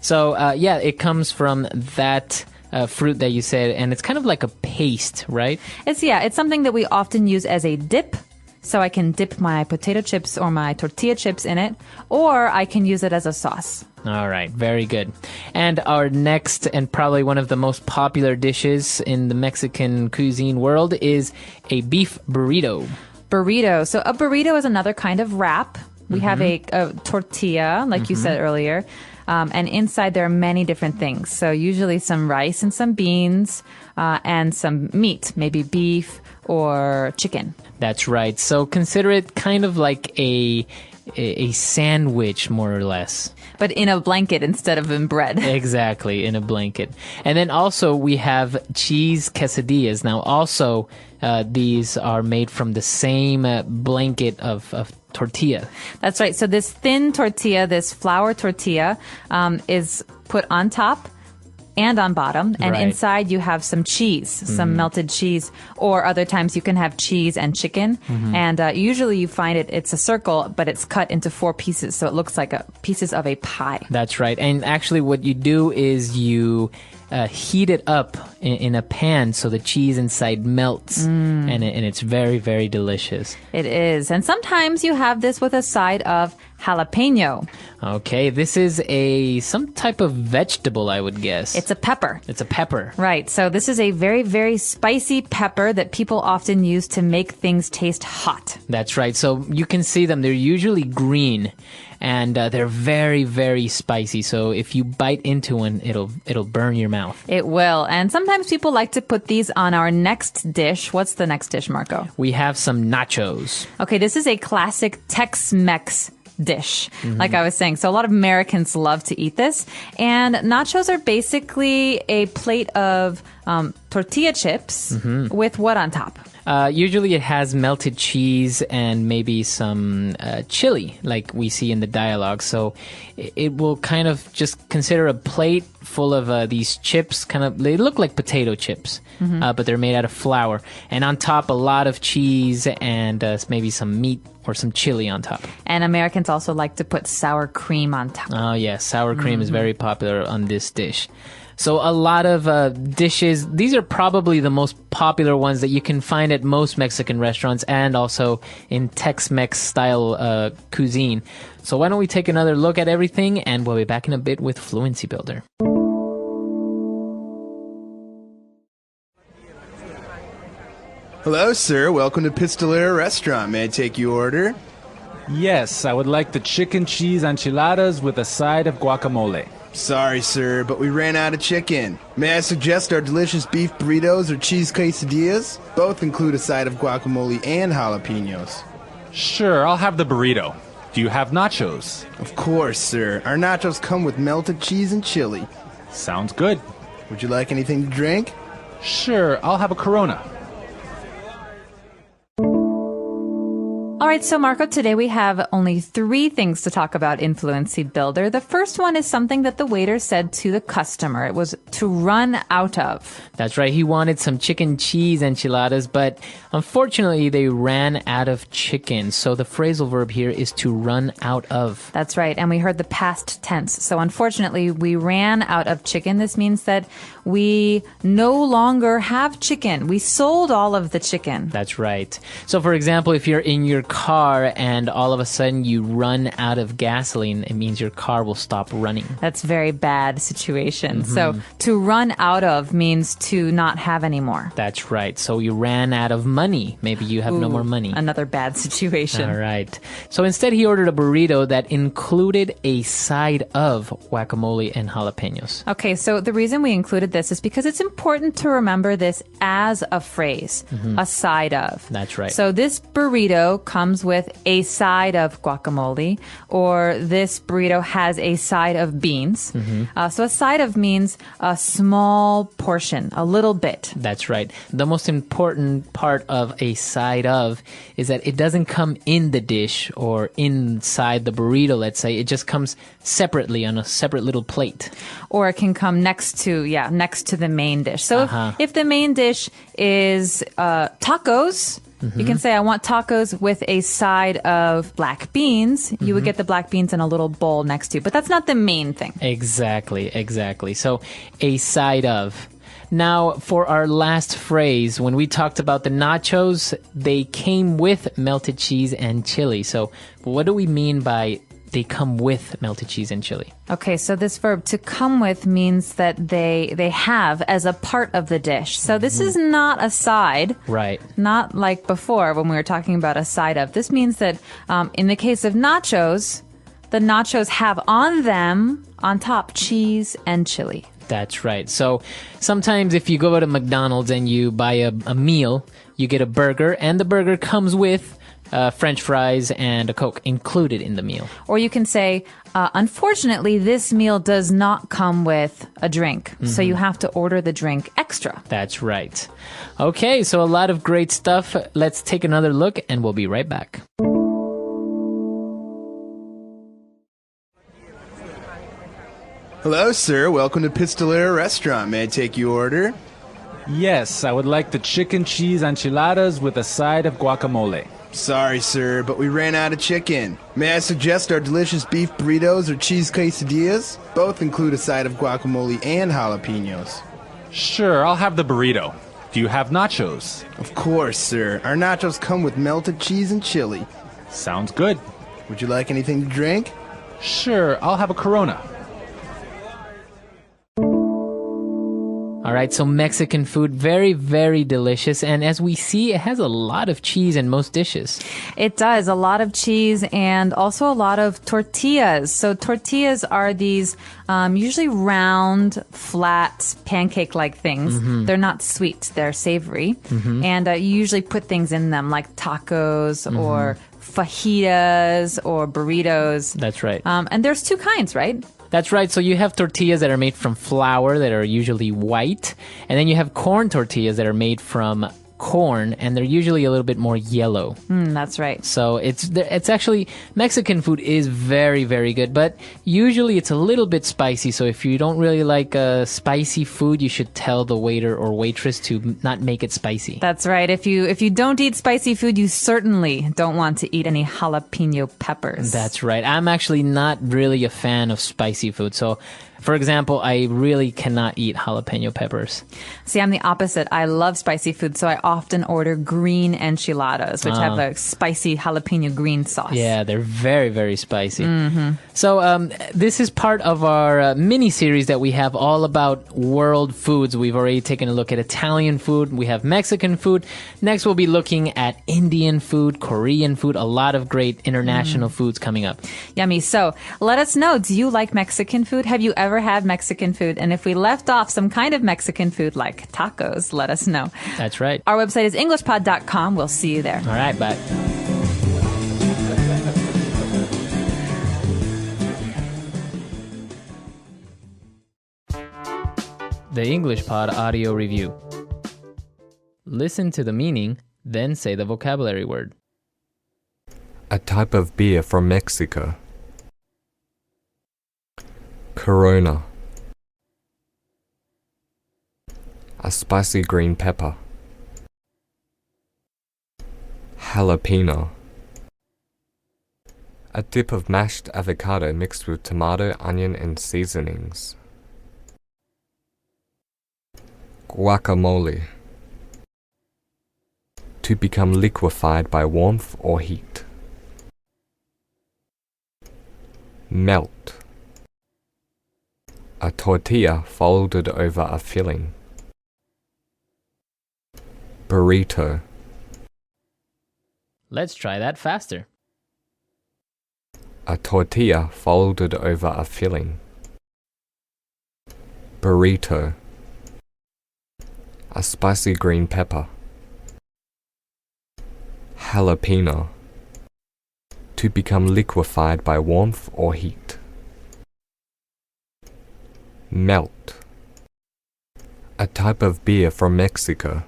So, yeah, it comes from that fruit that you said, and it's kind of like a paste, right? It's something that we often use as a dip. So I can dip my potato chips or my tortilla chips in it, or I can use it as a sauce. All right, very good. And our next and probably one of the most popular dishes in the Mexican cuisine world is a beef burrito. Burrito. So a burrito is another kind of wrap. We have a tortilla, like you said earlier. And inside there are many different things. So usually some rice and some beans and some meat, maybe beef or chicken. That's right. So consider it kind of like a sandwich, more or less. But in a blanket instead of in bread. Exactly, in a blanket. And then also we have cheese quesadillas. Now also these are made from the same blanket of tortilla. That's right. So this thin tortilla, this flour tortilla, is put on top and on bottom, and inside you have some cheese, some melted cheese, or other times you can have cheese and chicken. And usually you find it's a circle, but it's cut into 4 pieces, so it looks like pieces of a pie. That's right. And actually what you do is you heat it up in a pan so the cheese inside melts, and it's very, very delicious. It is. And sometimes you have this with a side of jalapeno. Okay, this is some type of vegetable, I would guess. It's a pepper. It's a pepper. Right. So this is a very, very spicy pepper that people often use to make things taste hot. That's right. So you can see them. They're usually green, and they're very, very spicy. So if you bite into one, it'll burn your mouth. It will. And sometimes people like to put these on our next dish. What's the next dish, Marco? We have some nachos. Okay, this is a classic Tex-Mex dish, like I was saying. So a lot of Americans love to eat this. And nachos are basically a plate of tortilla chips with what on top? Usually it has melted cheese and maybe some chili, like we see in the dialogue. So it will kind of just consider a plate full of these chips. They look like potato chips, but they're made out of flour. And on top, a lot of cheese and maybe some meat or some chili on top. And Americans also like to put sour cream on top. Oh, yes. Sour cream is very popular on this dish. So a lot of dishes, these are probably the most popular ones that you can find at most Mexican restaurants and also in Tex-Mex style cuisine. So why don't we take another look at everything, and we'll be back in a bit with Fluency Builder. Hello, sir. Welcome to Pistolera Restaurant. May I take your order? Yes, I would like the chicken cheese enchiladas with a side of guacamole. Sorry, sir, but we ran out of chicken. May I suggest our delicious beef burritos or cheese quesadillas? Both include a side of guacamole and jalapenos. Sure, I'll have the burrito. Do you have nachos? Of course, sir. Our nachos come with melted cheese and chili. Sounds good. Would you like anything to drink? Sure, I'll have a Corona. All right, so Marco, today we have only 3 things to talk about in Fluency Builder. The first one is something that the waiter said to the customer. It was to run out of. That's right. He wanted some chicken cheese enchiladas, but unfortunately they ran out of chicken. So the phrasal verb here is to run out of. That's right. And we heard the past tense. So unfortunately, we ran out of chicken. This means that we no longer have chicken. We sold all of the chicken. That's right. So for example, if you're in your car and all of a sudden you run out of gasoline, it means your car will stop running. That's a very bad situation. So to run out of means to not have any more. That's right. So you ran out of money. Maybe you have no more money. Another bad situation. All right. So instead he ordered a burrito that included a side of guacamole and jalapenos. Okay, so the reason we included this is because it's important to remember this as a phrase, a side of. That's right. So this burrito comes with a side of guacamole, or this burrito has a side of beans. So a side of means a small portion, a little bit. That's right. The most important part of a side of is that it doesn't come in the dish or inside the burrito, let's say. It just comes separately on a separate little plate. Or it can come next to the main dish. So if the main dish is tacos, You can say, I want tacos with a side of black beans. You would get the black beans in a little bowl next to you. But that's not the main thing. Exactly. So, a side of. Now, for our last phrase, when we talked about the nachos, they came with melted cheese and chili. So, what do we mean by they come with melted cheese and chili? Okay, so this verb to come with means that they have as a part of the dish. So this is not a side. Right. Not like before when we were talking about a side of. This means that in the case of nachos, the nachos have on them, on top, cheese and chili. That's right. So sometimes if you go to McDonald's and you buy a meal, you get a burger, and the burger comes with French fries and a Coke included in the meal. Or you can say, unfortunately, this meal does not come with a drink. So you have to order the drink extra. That's right. Okay, so a lot of great stuff. Let's take another look and we'll be right back. Hello, sir. Welcome to Pistolero Restaurant. May I take your order? Yes, I would like the chicken cheese enchiladas with a side of guacamole. Sorry, sir, but we ran out of chicken. May I suggest our delicious beef burritos or cheese quesadillas? Both include a side of guacamole and jalapenos. Sure, I'll have the burrito. Do you have nachos? Of course, sir. Our nachos come with melted cheese and chili. Sounds good. Would you like anything to drink? Sure, I'll have a Corona. All right, so Mexican food, very, very delicious. And as we see, it has a lot of cheese in most dishes. It does. A lot of cheese and also a lot of tortillas. So tortillas are these usually round, flat, pancake-like things. They're not sweet. They're savory. And you usually put things in them like tacos or fajitas or burritos. That's right. And there's two kinds, right? That's right. So you have tortillas that are made from flour that are usually white. And then you have corn tortillas that are made from corn, and they're usually a little bit more yellow. That's right. So it's actually, Mexican food is very, very good, but usually it's a little bit spicy. So if you don't really like spicy food, you should tell the waiter or waitress to not make it spicy. That's right. If you don't eat spicy food, you certainly don't want to eat any jalapeno peppers. That's right. I'm actually not really a fan of spicy food. So, for example, I really cannot eat jalapeno peppers. See, I'm the opposite. I love spicy food, so I often order green enchiladas, which have a spicy jalapeno green sauce. Yeah, they're very, very spicy. So this is part of our mini-series that we have all about world foods. We've already taken a look at Italian food. We have Mexican food. Next, we'll be looking at Indian food, Korean food, a lot of great international foods coming up. Yummy. So let us know, do you like Mexican food? Have you ever had Mexican food? And if we left off some kind of Mexican food like tacos, let us know. That's right. Our website is englishpod.com. We'll see you there. All right, bye. The English Pod audio review. Listen to the meaning, then say the vocabulary word. A type of beer from Mexico. Corona. A spicy green pepper. Jalapeno. A dip of mashed avocado mixed with tomato, onion, and seasonings. Guacamole. To become liquefied by warmth or heat. Melt. A tortilla folded over a filling. Burrito. Let's try that faster. A tortilla folded over a filling. Burrito. A spicy green pepper. Jalapeno. To become liquefied by warmth or heat. Melt. A type of beer from Mexico.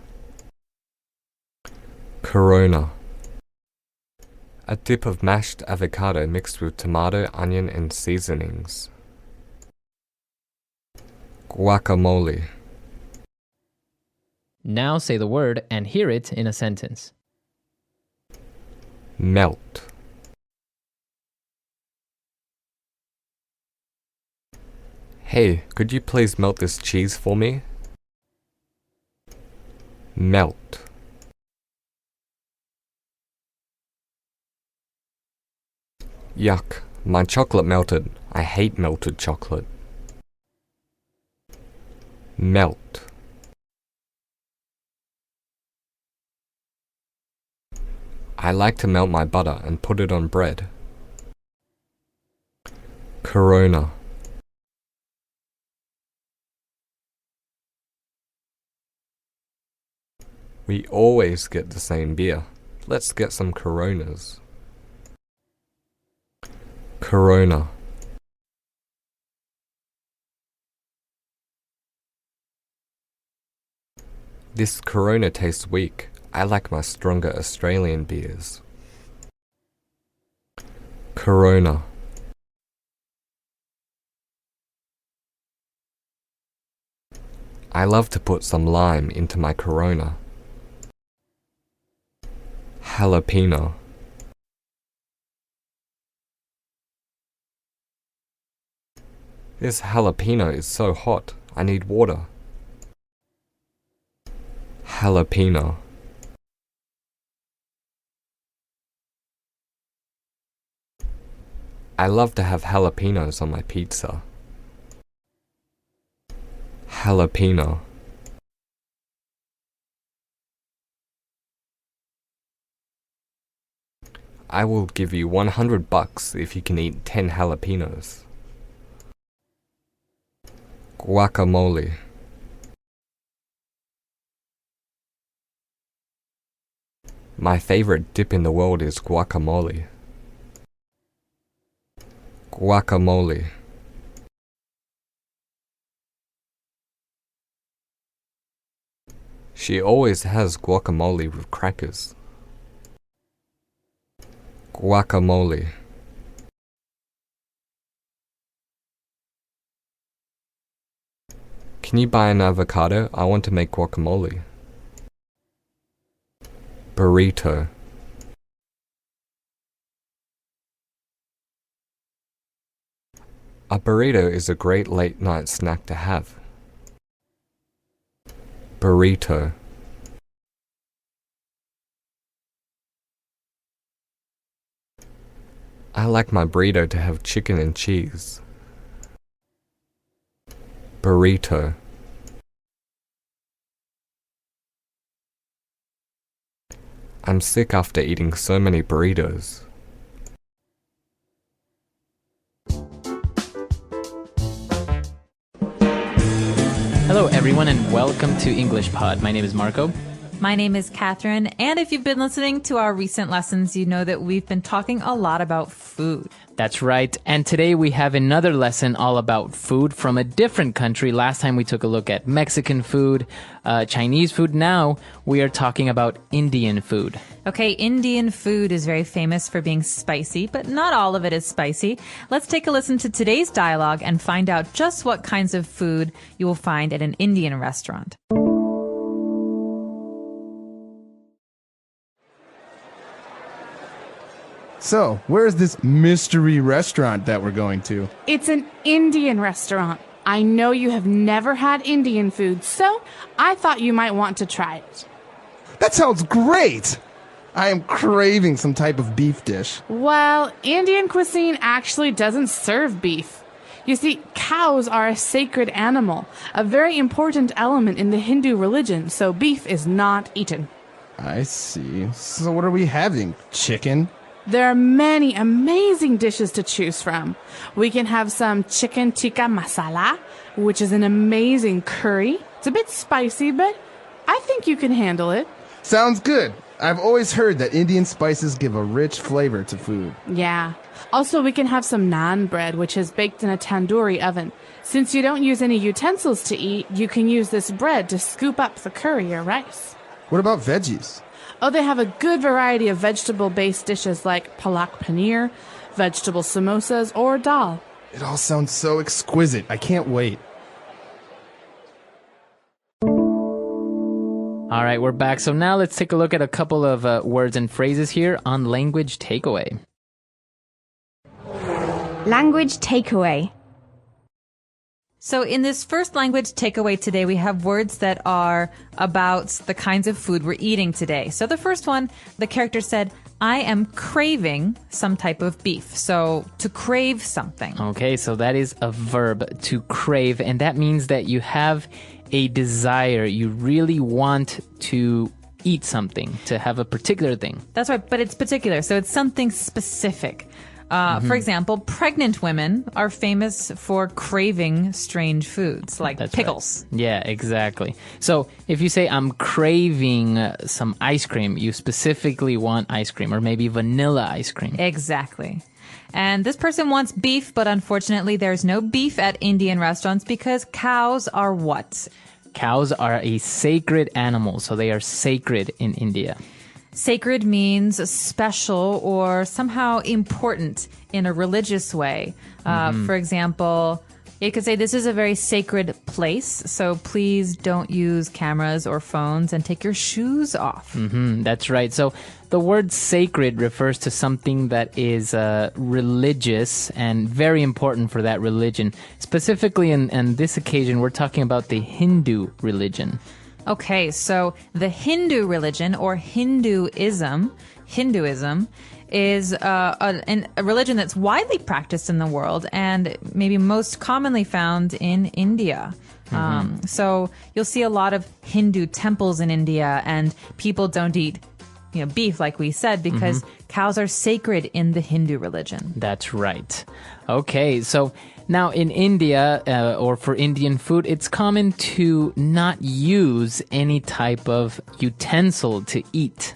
Corona. A dip of mashed avocado mixed with tomato, onion, and seasonings. Guacamole. Now say the word and hear it in a sentence. Melt. Hey, could you please melt this cheese for me? Melt. Yuck, my chocolate melted. I hate melted chocolate. Melt. I like to melt my butter and put it on bread. Corona. We always get the same beer. Let's get some Coronas. Corona. This Corona tastes weak. I like my stronger Australian beers. Corona. I love to put some lime into my Corona. Jalapeno. This jalapeno is so hot. I need water. Jalapeno. I love to have jalapenos on my pizza. Jalapeno. I will give you $100 if you can eat 10 jalapenos. Guacamole. My favorite dip in the world is guacamole. Guacamole. She always has guacamole with crackers. Guacamole. Can you buy an avocado? I want to make guacamole. Burrito. A burrito is a great late night snack to have. Burrito. I like my burrito to have chicken and cheese. Burrito. I'm sick after eating so many burritos. Hello, everyone, and welcome to English Pod. My name is Marco. My name is Catherine, and if you've been listening to our recent lessons, you know that we've been talking a lot about food. That's right. And today we have another lesson all about food from a different country. Last time we took a look at Mexican food, Chinese food. Now we are talking about Indian food. Okay, Indian food is very famous for being spicy, but not all of it is spicy. Let's take a listen to today's dialogue and find out just what kinds of food you will find at an Indian restaurant. So, where is this mystery restaurant that we're going to? It's an Indian restaurant. I know you have never had Indian food, so I thought you might want to try it. That sounds great! I am craving some type of beef dish. Well, Indian cuisine actually doesn't serve beef. You see, cows are a sacred animal, a very important element in the Hindu religion, so beef is not eaten. I see. So what are we having? Chicken? There are many amazing dishes to choose from. We can have some chicken tikka masala, which is an amazing curry. It's a bit spicy, but I think you can handle it. Sounds good. I've always heard that Indian spices give a rich flavor to food. Yeah. Also, we can have some naan bread, which is baked in a tandoori oven. Since you don't use any utensils to eat, you can use this bread to scoop up the curry or rice. What about veggies? Oh, they have a good variety of vegetable-based dishes like palak paneer, vegetable samosas, or dal. It all sounds so exquisite. I can't wait. All right, we're back. So now let's take a look at a couple of words and phrases here on language takeaway. Language takeaway. So in this first language takeaway today, we have words that are about the kinds of food we're eating today. So the first one, the character said, I am craving some type of beef. So to crave something. Okay, so that is a verb, to crave, and that means that you have a desire. You really want to eat something, to have a particular thing. That's right, but it's particular. So it's something specific. For example, pregnant women are famous for craving strange foods like That's pickles. Right. Yeah, exactly. So if you say, I'm craving some ice cream, you specifically want ice cream, or maybe vanilla ice cream. Exactly. And this person wants beef, but unfortunately there's no beef at Indian restaurants because cows are what? Cows are a sacred animal, so they are sacred in India. Sacred means special or somehow important in a religious way. For example, it could say this is a very sacred place, so please don't use cameras or phones and take your shoes off. That's right. So the word sacred refers to something that is religious and very important for that religion. Specifically in this occasion, we're talking about the Hindu religion. Okay, so the Hindu religion or Hinduism is a religion that's widely practiced in the world and maybe most commonly found in India. So you'll see a lot of Hindu temples in India, and people don't eat beef, like we said, because cows are sacred in the Hindu religion. That's right. Okay, so now in India, or for Indian food, it's common to not use any type of utensil to eat.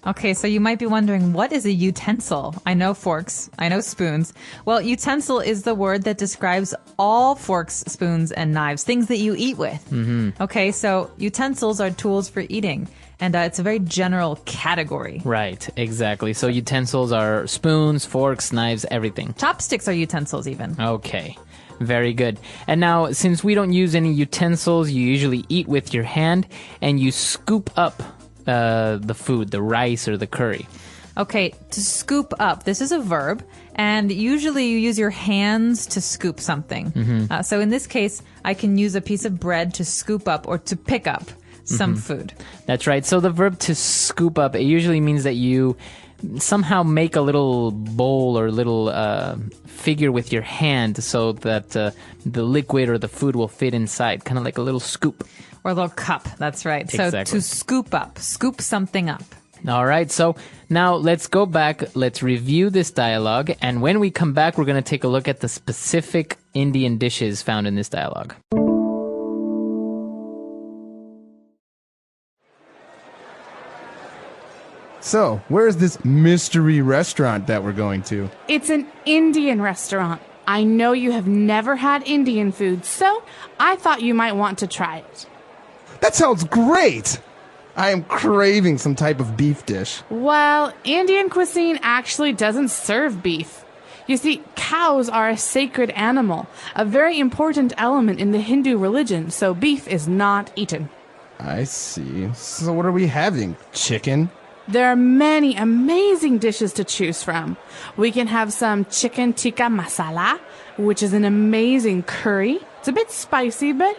Okay, so you might be wondering, what is a utensil? I know forks, I know spoons. Well, utensil is the word that describes all forks, spoons, and knives, things that you eat with. Okay, so utensils are tools for eating, and it's a very general category. Right, exactly. So utensils are spoons, forks, knives, everything. Chopsticks are utensils even. Okay, very good. And now, since we don't use any utensils, you usually eat with your hand, and you scoop up the food, the rice or the curry. Okay, to scoop up, this is a verb, and usually you use your hands to scoop something. So in this case, I can use a piece of bread to scoop up or to pick up some food. That's right. So the verb to scoop up, it usually means that you somehow make a little bowl or little figure with your hand so that the liquid or the food will fit inside, kind of like a little scoop. Or a little cup, that's right. So Exactly. to scoop up, scoop something up. All right, so now let's go back, let's review this dialogue, and when we come back, we're going to take a look at the specific Indian dishes found in this dialogue. So, where is this mystery restaurant that we're going to? It's an Indian restaurant. I know you have never had Indian food, so I thought you might want to try it. That sounds great! I am craving some type of beef dish. Well, Indian cuisine actually doesn't serve beef. You see, cows are a sacred animal, a very important element in the Hindu religion, so beef is not eaten. I see. So what are we having? Chicken? There are many amazing dishes to choose from. We can have some chicken tikka masala, which is an amazing curry. It's a bit spicy, but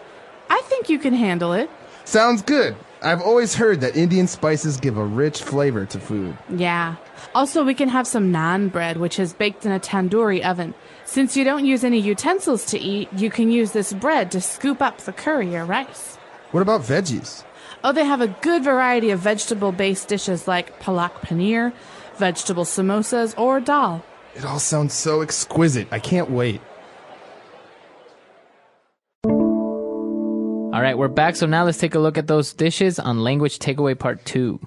I think you can handle it. Sounds good. I've always heard that Indian spices give a rich flavor to food. Yeah. Also, we can have some naan bread, which is baked in a tandoori oven. Since you don't use any utensils to eat, you can use this bread to scoop up the curry or rice. What about veggies? Oh, they have a good variety of vegetable-based dishes like palak paneer, vegetable samosas, or dal. It all sounds so exquisite. I can't wait. All right, we're back, so now let's take a look at those dishes on Language Takeaway Part 2.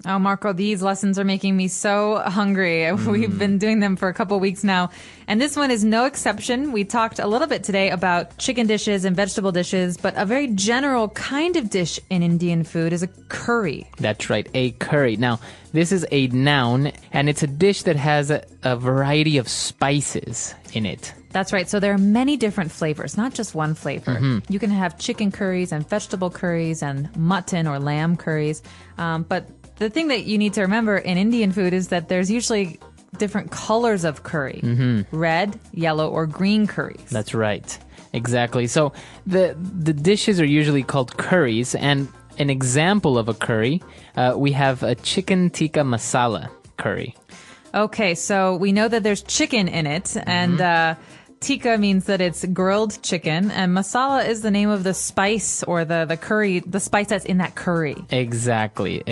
Oh, Marco, these lessons are making me so hungry. We've been doing them for a couple weeks now, and this one is no exception. We talked a little bit today about chicken dishes and vegetable dishes, but a very general kind of dish in Indian food is a curry. That's right, a curry. Now, this is a noun, and it's a dish that has a variety of spices in it. That's right. So there are many different flavors, not just one flavor. You can have chicken curries and vegetable curries and mutton or lamb curries. But the thing that you need to remember in Indian food is that there's usually different colors of curry. Red, yellow, or green curries. That's right. Exactly. So the dishes are usually called curries, and an example of a curry, we have a chicken tikka masala curry. Okay, so we know that there's chicken in it, and tikka means that it's grilled chicken, and masala is the name of the spice or the curry, the spice that's in that curry. Exactly.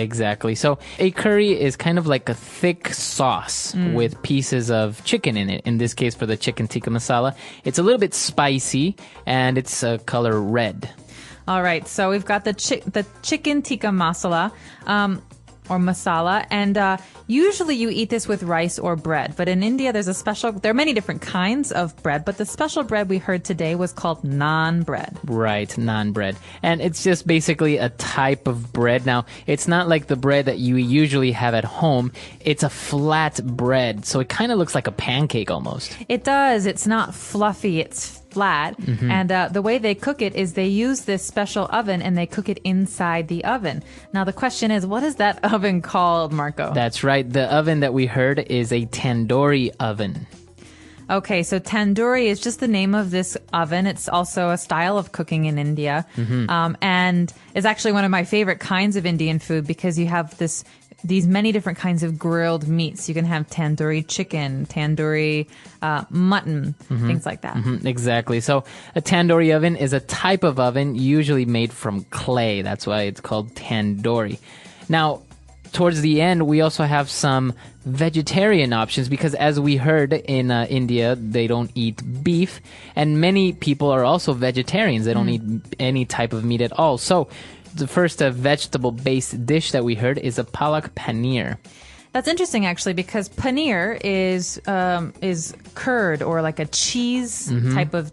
So a curry is kind of like a thick sauce with pieces of chicken in it. In this case, for the chicken tikka masala, it's a little bit spicy, and it's color red. All right, so we've got the chicken tikka masala. Or masala, and usually you eat this with rice or bread. But in India, there are many different kinds of bread, but the special bread we heard today was called naan bread. Right, naan bread. And it's just basically a type of bread. Now, it's not like the bread that you usually have at home. It's a flat bread, so it kind of looks like a pancake almost. It does. It's not fluffy. It's flat. And the way they cook it is they use this special oven and they cook it inside the oven. Now the question is, what is that oven called, Marco? That's right. The oven that we heard is a tandoori oven. Okay, so tandoori is just the name of this oven. It's also a style of cooking in India. And it's actually one of my favorite kinds of Indian food because you have these many different kinds of grilled meats. You can have tandoori chicken, tandoori mutton, things like that. Exactly. So a tandoori oven is a type of oven usually made from clay. That's why it's called tandoori. Now, towards the end, we also have some vegetarian options because as we heard in India, they don't eat beef. And many people are also vegetarians. They don't eat any type of meat at all. So the first vegetable-based dish that we heard is a palak paneer. That's interesting, actually, because paneer is curd or like a cheese type of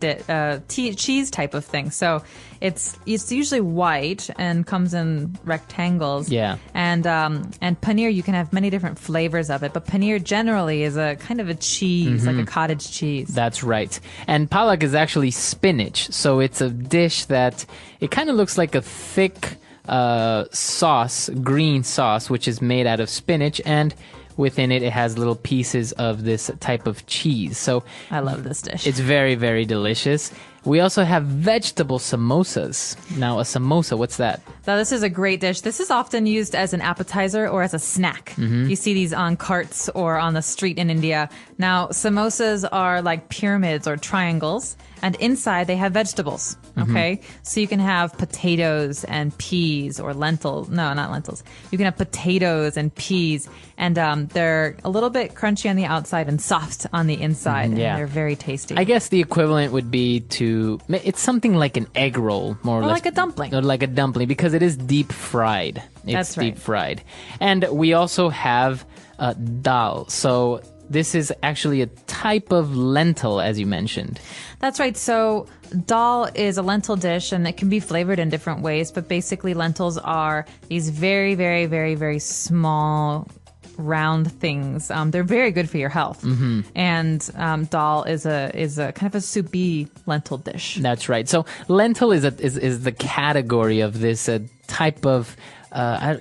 cheese type of thing. So it's usually white and comes in rectangles. Yeah. And paneer, you can have many different flavors of it, but paneer generally is a kind of a cheese, like a cottage cheese. That's right. And palak is actually spinach. So it's a dish that it kind of looks like a thick sauce, green sauce, which is made out of spinach, and within it has little pieces of this type of cheese. So I love this dish. It's very, very delicious. We also have vegetable samosas. Now, a samosa, what's that? Now, this is a great dish. This is often used as an appetizer or as a snack. You see these on carts or on the street in India. Now, samosas are like pyramids or triangles, and inside they have vegetables. Okay? So you can have potatoes and peas or lentils. No, not lentils. You can have potatoes and peas, and they're a little bit crunchy on the outside and soft on the inside. Yeah. And they're very tasty. I guess the equivalent would be it's something like an egg roll, more or less. Like a dumpling. Or like a dumpling, because it is deep fried. That's right. Deep fried. And we also have dal. So this is actually a type of lentil, as you mentioned. That's right. So dal is a lentil dish, and it can be flavored in different ways. But basically, lentils are these very, very, very, very small, round things. They're very good for your health. And dal is a kind of a soupy lentil dish. That's right. So lentil is the category of this type of. I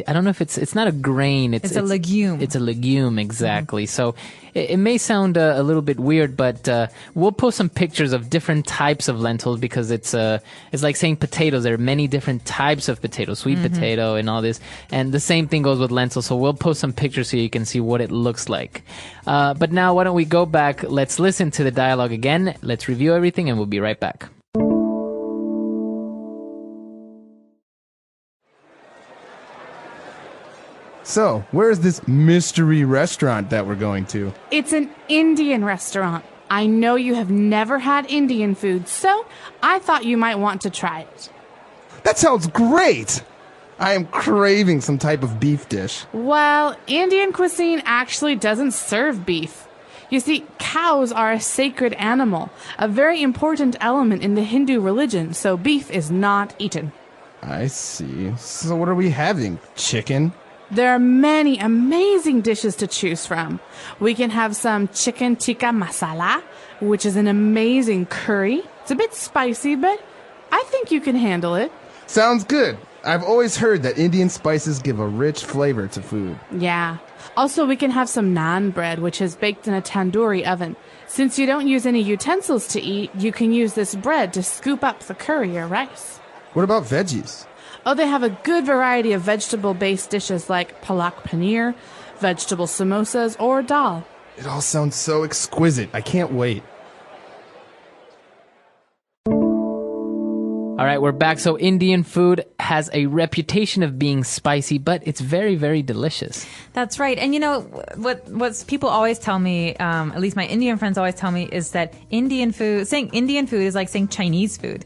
don't know if it's not a grain. It's a legume. It's a legume, exactly. So it may sound a little bit weird, but we'll post some pictures of different types of lentils because it's like saying potatoes. There are many different types of potatoes, sweet potato and all this. And the same thing goes with lentils. So we'll post some pictures so you can see what it looks like. But now why don't we go back? Let's listen to the dialogue again. Let's review everything and we'll be right back. So, where is this mystery restaurant that we're going to? It's an Indian restaurant. I know you have never had Indian food, so I thought you might want to try it. That sounds great! I am craving some type of beef dish. Well, Indian cuisine actually doesn't serve beef. You see, cows are a sacred animal, a very important element in the Hindu religion, so beef is not eaten. I see. So what are we having? Chicken? There are many amazing dishes to choose from. We can have some chicken tikka masala, which is an amazing curry. It's a bit spicy, but I think you can handle it. Sounds good. I've always heard that Indian spices give a rich flavor to food. Yeah. Also, we can have some naan bread, which is baked in a tandoori oven. Since you don't use any utensils to eat, you can use this bread to scoop up the curry or rice. What about veggies? Oh, they have a good variety of vegetable-based dishes like palak paneer, vegetable samosas, or dal. It all sounds so exquisite. I can't wait. All right, we're back. So Indian food has a reputation of being spicy, but it's very, very delicious. That's right. And you know, what people always tell me, at least my Indian friends always tell me, is that saying Indian food is like saying Chinese food.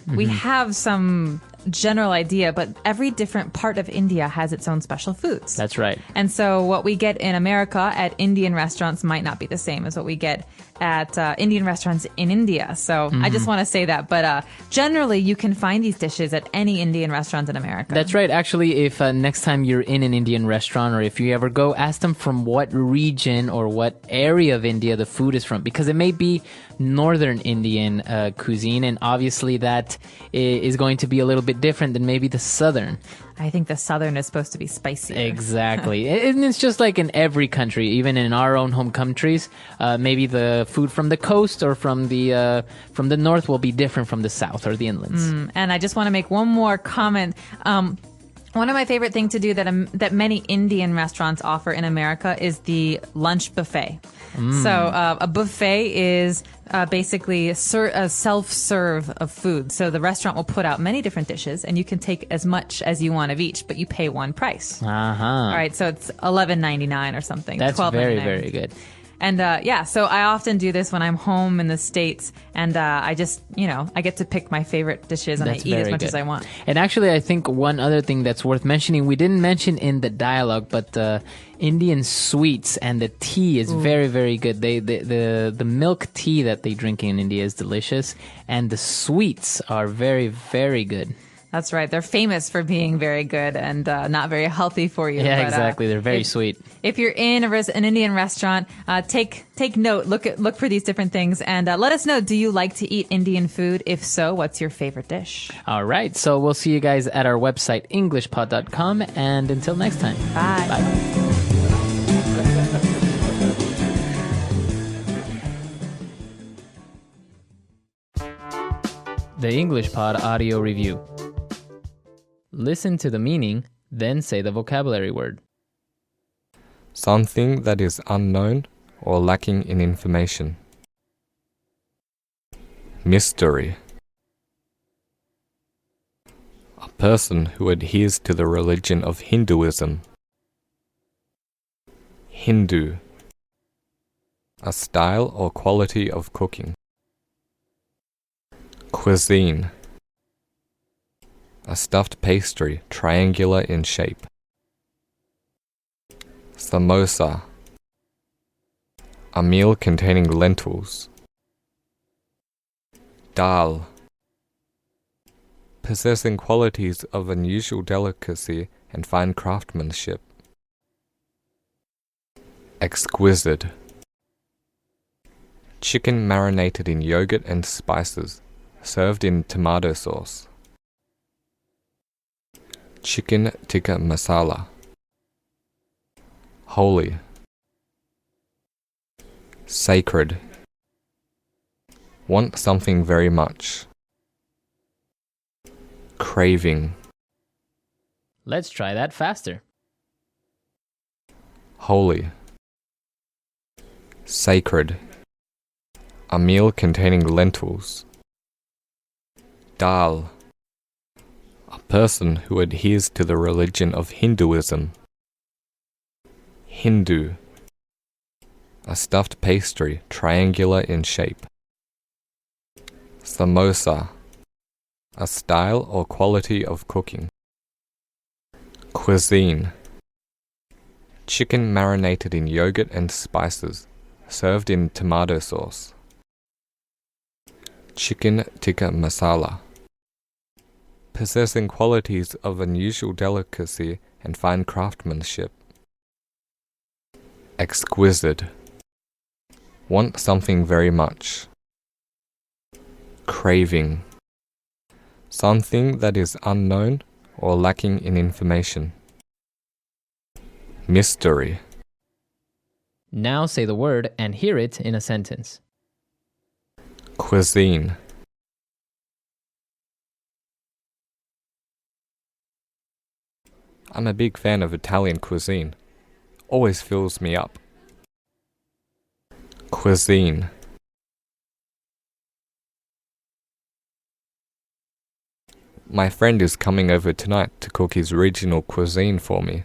We have some general idea, but every different part of India has its own special foods. That's right. And so what we get in America at Indian restaurants might not be the same as what we get at Indian restaurants in India. So I just want to say that. But generally, you can find these dishes at any Indian restaurant in America. That's right. Actually, if next time you're in an Indian restaurant, or if you ever go, ask them from what region or what area of India the food is from, because it may be northern Indian cuisine, and obviously that is going to be a little bit different than maybe the southern. I think the southern is supposed to be spicy. Exactly. And it's just like in every country, even in our own home countries, maybe the food from the coast or from the north will be different from the south or the inlands. And I just want to make one more comment. One of my favorite things to do that many Indian restaurants offer in America is the lunch buffet. So a buffet is basically a self-serve of food. So the restaurant will put out many different dishes, and you can take as much as you want of each, but you pay one price. All right, so it's $11.99 or something. That's $12.99. very, very good. And so I often do this when I'm home in the States, and I just, I get to pick my favorite dishes, and I eat as much as I want. And actually, I think one other thing that's worth mentioning, we didn't mention in the dialogue, but Indian sweets and the tea is very, very good. The milk tea that they drink in India is delicious, and the sweets are very, very good. That's right. They're famous for being very good and not very healthy for you. Yeah, but, exactly. They're very sweet. If you're in an Indian restaurant, take note. Look for these different things, and let us know. Do you like to eat Indian food? If so, what's your favorite dish? All right. So we'll see you guys at our website, EnglishPod.com, and until next time. Bye. Bye. The English Pod Audio Review. Listen to the meaning, then say the vocabulary word. Something that is unknown or lacking in information. Mystery. A person who adheres to the religion of Hinduism. Hindu. A style or quality of cooking. Cuisine. A stuffed pastry, triangular in shape. Samosa. A meal containing lentils. Dal. Possessing qualities of unusual delicacy and fine craftsmanship. Exquisite. Chicken marinated in yogurt and spices, served in tomato sauce. Chicken tikka masala. Holy. Sacred. Want something very much. Craving. Let's try that faster. Holy. Sacred. A meal containing lentils. Dal. A person who adheres to the religion of Hinduism. Hindu. A stuffed pastry, triangular in shape. Samosa. A style or quality of cooking. Cuisine. Chicken marinated in yogurt and spices, served in tomato sauce. Chicken tikka masala. Possessing qualities of unusual delicacy and fine craftsmanship. Exquisite. Want something very much. Craving. Something that is unknown or lacking in information. Mystery. Now say the word and hear it in a sentence. Cuisine. I'm a big fan of Italian cuisine. Always fills me up. Cuisine. My friend is coming over tonight to cook his regional cuisine for me.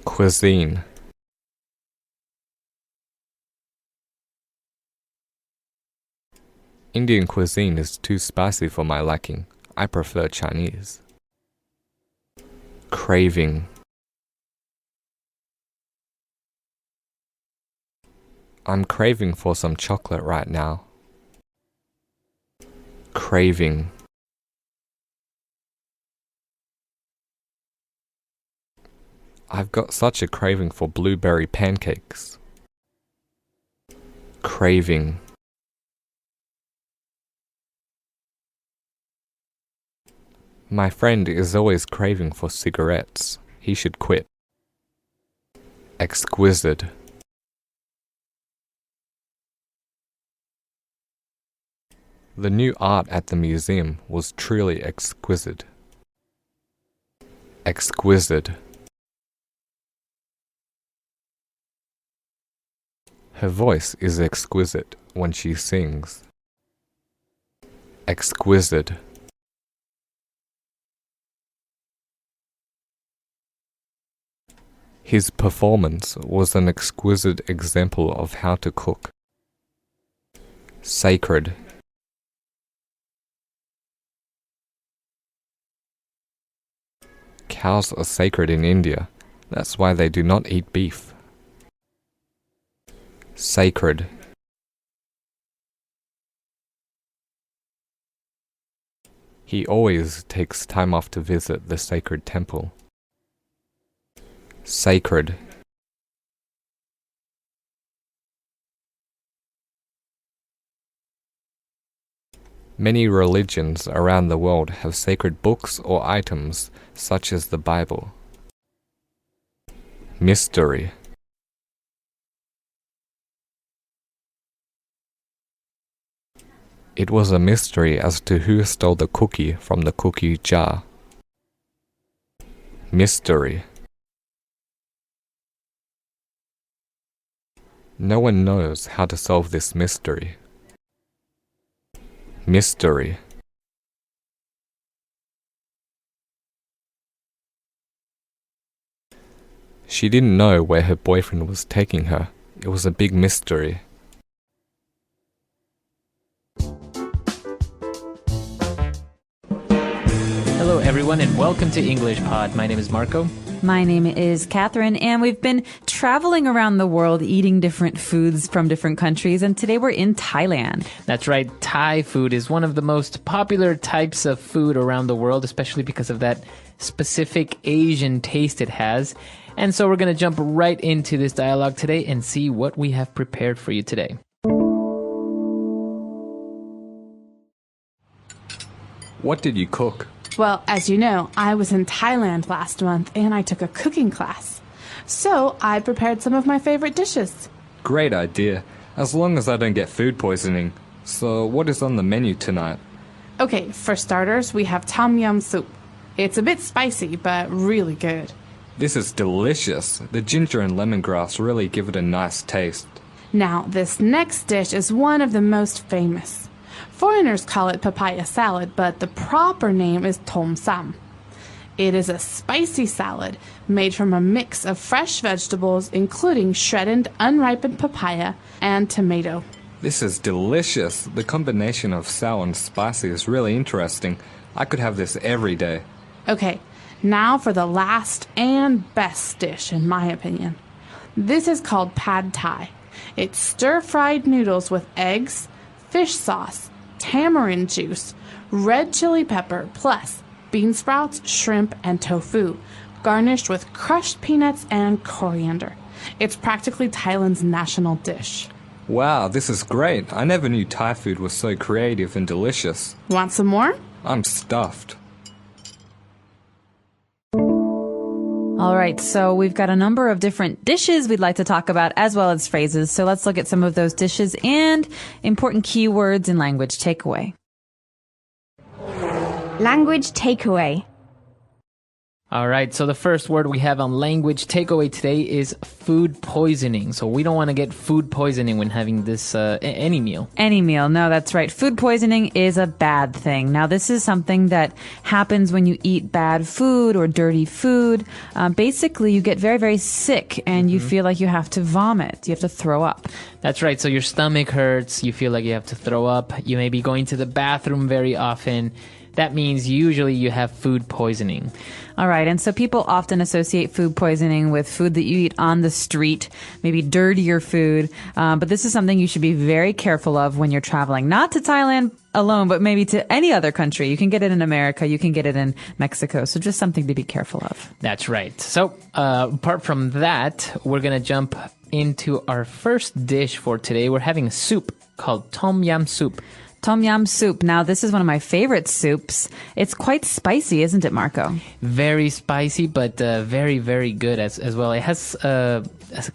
Cuisine. Indian cuisine is too spicy for my liking. I prefer Chinese. Craving. I'm craving for some chocolate right now. Craving. I've got such a craving for blueberry pancakes. Craving. My friend is always craving for cigarettes. He should quit. Exquisite. The new art at the museum was truly exquisite. Exquisite. Her voice is exquisite when she sings. Exquisite. His performance was an exquisite example of how to cook. Sacred. Cows are sacred in India. That's why they do not eat beef. Sacred. He always takes time off to visit the sacred temple. Sacred. Many religions around the world have sacred books or items, such as the Bible. Mystery. It was a mystery as to who stole the cookie from the cookie jar. Mystery. No one knows how to solve this mystery. Mystery. She didn't know where her boyfriend was taking her. It was a big mystery. Hello, everyone, and welcome to English Pod. My name is Marco. My name is Catherine, and we've been traveling around the world eating different foods from different countries, and today we're in Thailand. That's right. Thai food is one of the most popular types of food around the world, especially because of that specific Asian taste it has. And so we're going to jump right into this dialogue today and see what we have prepared for you today. What did you cook? Well, as you know, I was in Thailand last month and I took a cooking class. So I prepared some of my favorite dishes. Great idea, as long as I don't get food poisoning. So what is on the menu tonight? Okay, for starters, we have tom yum soup. It's a bit spicy, but really good. This is delicious. The ginger and lemongrass really give it a nice taste. Now, this next dish is one of the most famous. Foreigners call it papaya salad, but the proper name is tom sam. It is a spicy salad made from a mix of fresh vegetables, including shredded, unripened papaya and tomato. This is delicious. The combination of sour and spicy is really interesting. I could have this every day. Okay, now for the last and best dish, in my opinion. This is called pad thai. It's stir-fried noodles with eggs, fish sauce, tamarind juice, red chili pepper, plus bean sprouts, shrimp, and tofu, garnished with crushed peanuts and coriander. It's practically Thailand's national dish. Wow, this is great. I never knew Thai food was so creative and delicious. Want some more? I'm stuffed. All right, so we've got a number of different dishes we'd like to talk about as well as phrases. So let's look at some of those dishes and important keywords in language takeaway. Language takeaway. All right, so the first word we have on language takeaway today is food poisoning. So we don't want to get food poisoning when having this any meal. Any meal. No, that's right. Food poisoning is a bad thing. Now, this is something that happens when you eat bad food or dirty food. Basically, you get very, very sick and you feel like you have to vomit. You have to throw up. That's right. So your stomach hurts. You feel like you have to throw up. You may be going to the bathroom very often. That means usually you have food poisoning. All right, and so people often associate food poisoning with food that you eat on the street, maybe dirtier food. But this is something you should be very careful of when you're traveling, not to Thailand alone, but maybe to any other country. You can get it in America, you can get it in Mexico. So just something to be careful of. That's right. So apart from that, we're going to jump into our first dish for today. We're having a soup called tom yum soup. Tom yum soup. Now, this is one of my favorite soups. It's quite spicy, isn't it, Marco? Very spicy, but very, very good as well. It has a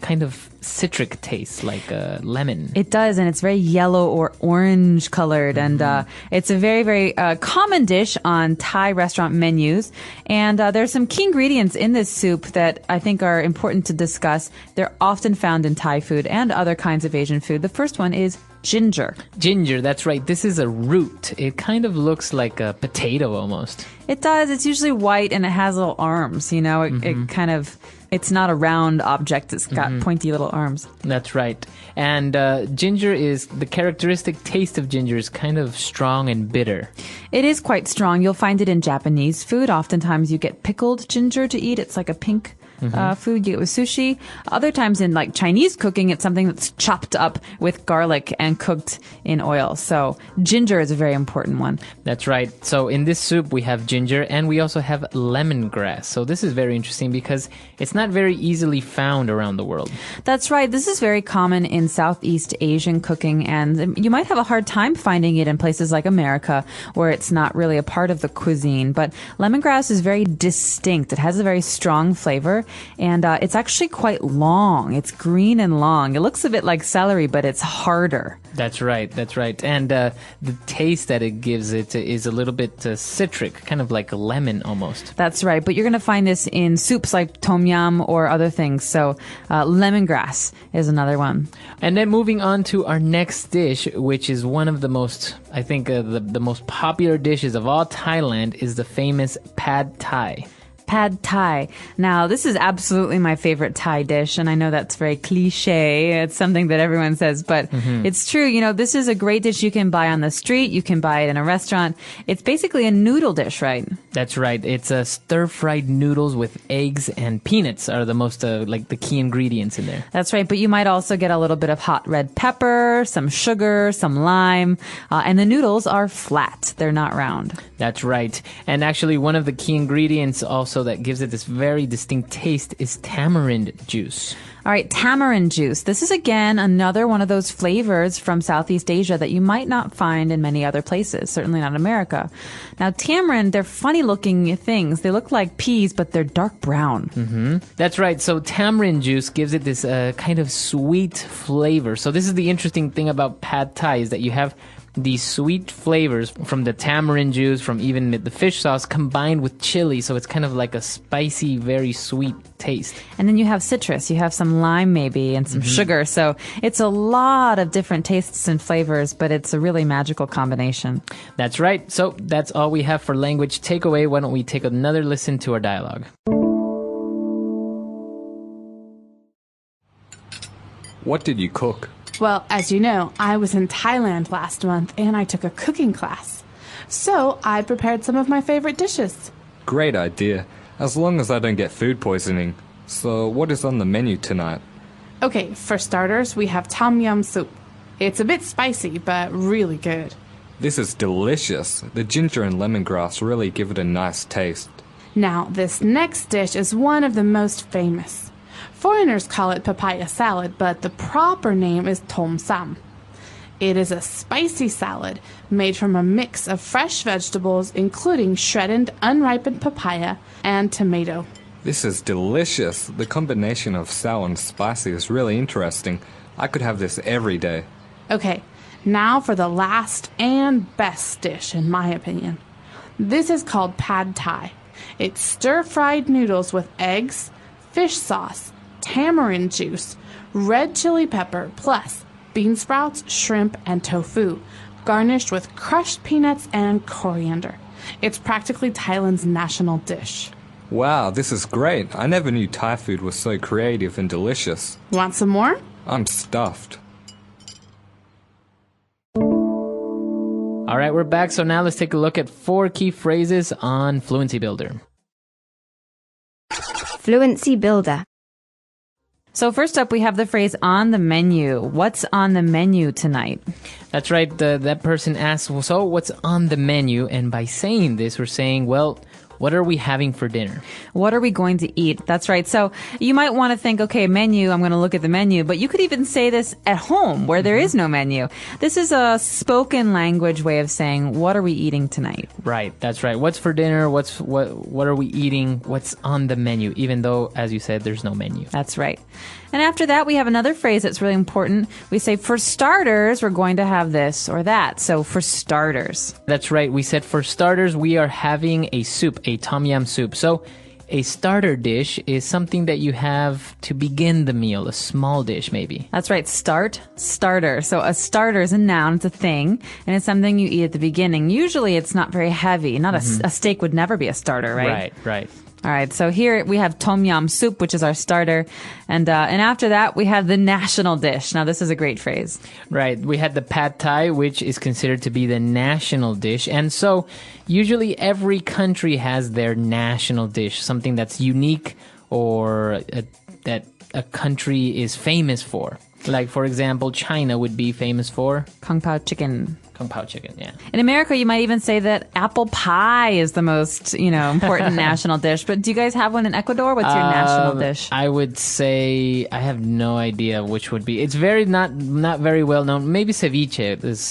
kind of citric taste, like lemon. It does, and it's very yellow or orange colored. And it's a very, very common dish on Thai restaurant menus. And there's some key ingredients in this soup that I think are important to discuss. They're often found in Thai food and other kinds of Asian food. The first one is ginger. Ginger, that's right. This is a root. It kind of looks like a potato almost. It does. It's usually white and it has little arms, you know. It kind of, it's not a round object. It's got pointy little arms. That's right. And ginger is, the characteristic taste of ginger is kind of strong and bitter. It is quite strong. You'll find it in Japanese food. Oftentimes you get pickled ginger to eat. It's like a pink food you get with sushi. Other times in like Chinese cooking, it's something that's chopped up with garlic and cooked in oil. So ginger is a very important one. That's right. So in this soup, we have ginger and we also have lemongrass. So this is very interesting because it's not very easily found around the world. That's right. This is very common in Southeast Asian cooking, and you might have a hard time finding it in places like America where it's not really a part of the cuisine. But lemongrass is very distinct. It has a very strong flavor. And it's actually quite long. It's green and long. It looks a bit like celery, but it's harder. That's right. That's right. And the taste that it gives it is a little bit citric, kind of like a lemon almost. That's right. But you're going to find this in soups like tom yum or other things. So lemongrass is another one. And then moving on to our next dish, which is one of the most, I think, the most popular dishes of all Thailand, is the famous pad thai. Pad Thai. Now, this is absolutely my favorite Thai dish, and I know that's very cliche. It's something that everyone says, but it's true. You know, this is a great dish you can buy on the street. You can buy it in a restaurant. It's basically a noodle dish, right? That's right. It's stir-fried noodles with eggs and peanuts are the most, like the key ingredients in there. That's right. But you might also get a little bit of hot red pepper, some sugar, some lime, and the noodles are flat. They're not round. That's right. And actually, one of the key ingredients also that gives it this very distinct taste is tamarind juice. All right, tamarind juice. This is, again, another one of those flavors from Southeast Asia that you might not find in many other places, certainly not America. Now, tamarind, they're funny-looking things. They look like peas, but they're dark brown. That's right. So tamarind juice gives it this kind of sweet flavor. So this is the interesting thing about pad thai, is that you have these sweet flavors from the tamarind juice, from even the fish sauce, combined with chili. So it's kind of like a spicy, very sweet taste. And then you have citrus. You have some lime maybe and some sugar. So it's a lot of different tastes and flavors, but it's a really magical combination. That's right. So that's all we have for language takeaway. Why don't we take another listen to our dialogue? What did you cook? Well, as you know, I was in Thailand last month and I took a cooking class. So I prepared some of my favorite dishes. Great idea, as long as I don't get food poisoning. So what is on the menu tonight? Okay, for starters, we have tom yum soup. It's a bit spicy, but really good. This is delicious. The ginger and lemongrass really give it a nice taste. Now, this next dish is one of the most famous. Foreigners call it papaya salad, but the proper name is tom sam. It is a spicy salad made from a mix of fresh vegetables, including shredded, unripened papaya and tomato. This is delicious. The combination of sour and spicy is really interesting. I could have this every day. Okay, now for the last and best dish, in my opinion. This is called pad thai. It's stir-fried noodles with eggs, fish sauce, tamarind juice, red chili pepper, plus bean sprouts, shrimp, and tofu, garnished with crushed peanuts and coriander. It's practically Thailand's national dish. Wow, this is great. I never knew Thai food was so creative and delicious. Want some more? I'm stuffed. All right, we're back. So now let's take a look at 4 key phrases on Fluency Builder. Fluency Builder. So first up, we have the phrase on the menu. What's on the menu tonight? That's right. That person asks, well, so what's on the menu? And by saying this, we're saying, well, what are we having for dinner? What are we going to eat? That's right. So you might want to think, okay, menu, I'm going to look at the menu, but you could even say this at home where there is no menu. This is a spoken language way of saying, what are we eating tonight? Right. That's right. What's for dinner? What are we eating? What's on the menu? Even though, as you said, there's no menu. That's right. And after that, we have another phrase that's really important. We say, for starters, we're going to have this or that. So for starters. That's right. We said for starters, we are having a soup, a tom yum soup. So a starter dish is something that you have to begin the meal, a small dish maybe. That's right. Starter. So a starter is a noun, it's a thing, and it's something you eat at the beginning. Usually it's not very heavy. Not a steak would never be a starter, right? Right. All right, so here we have tom yum soup, which is our starter, and after that we have the national dish. Now this is a great phrase. Right, we had the pad thai, which is considered to be the national dish, and so usually every country has their national dish, something that's unique or that a country is famous for. Like, for example, China would be famous for Kung Pao chicken. Kung Pao chicken, yeah. In America, you might even say that apple pie is the most, important national dish. But do you guys have one in Ecuador? What's your national dish? I would say I have no idea which would be. It's very not very well known. Maybe ceviche is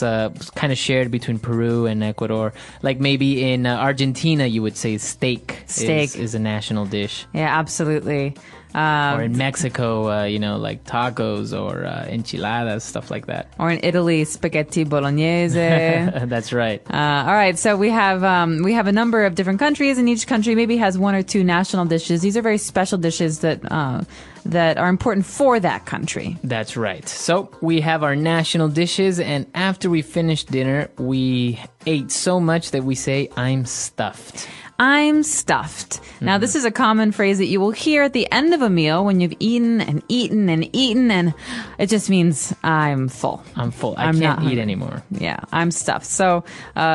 kind of shared between Peru and Ecuador. Like maybe in Argentina, you would say steak. Is a national dish. Yeah, absolutely. Or in Mexico, like tacos or enchiladas, stuff like that. Or in Italy, spaghetti bolognese. That's right. All right, so we have a number of different countries, and each country maybe has 1 or 2 national dishes. These are very special dishes that are important for that country. That's right. So we have our national dishes, and after we finish dinner, we ate so much that we say, I'm stuffed. I'm stuffed. Now, this is a common phrase that you will hear at the end of a meal when you've eaten and eaten and eaten, and it just means I'm full. I'm full. I can't eat anymore. Yeah, I'm stuffed. So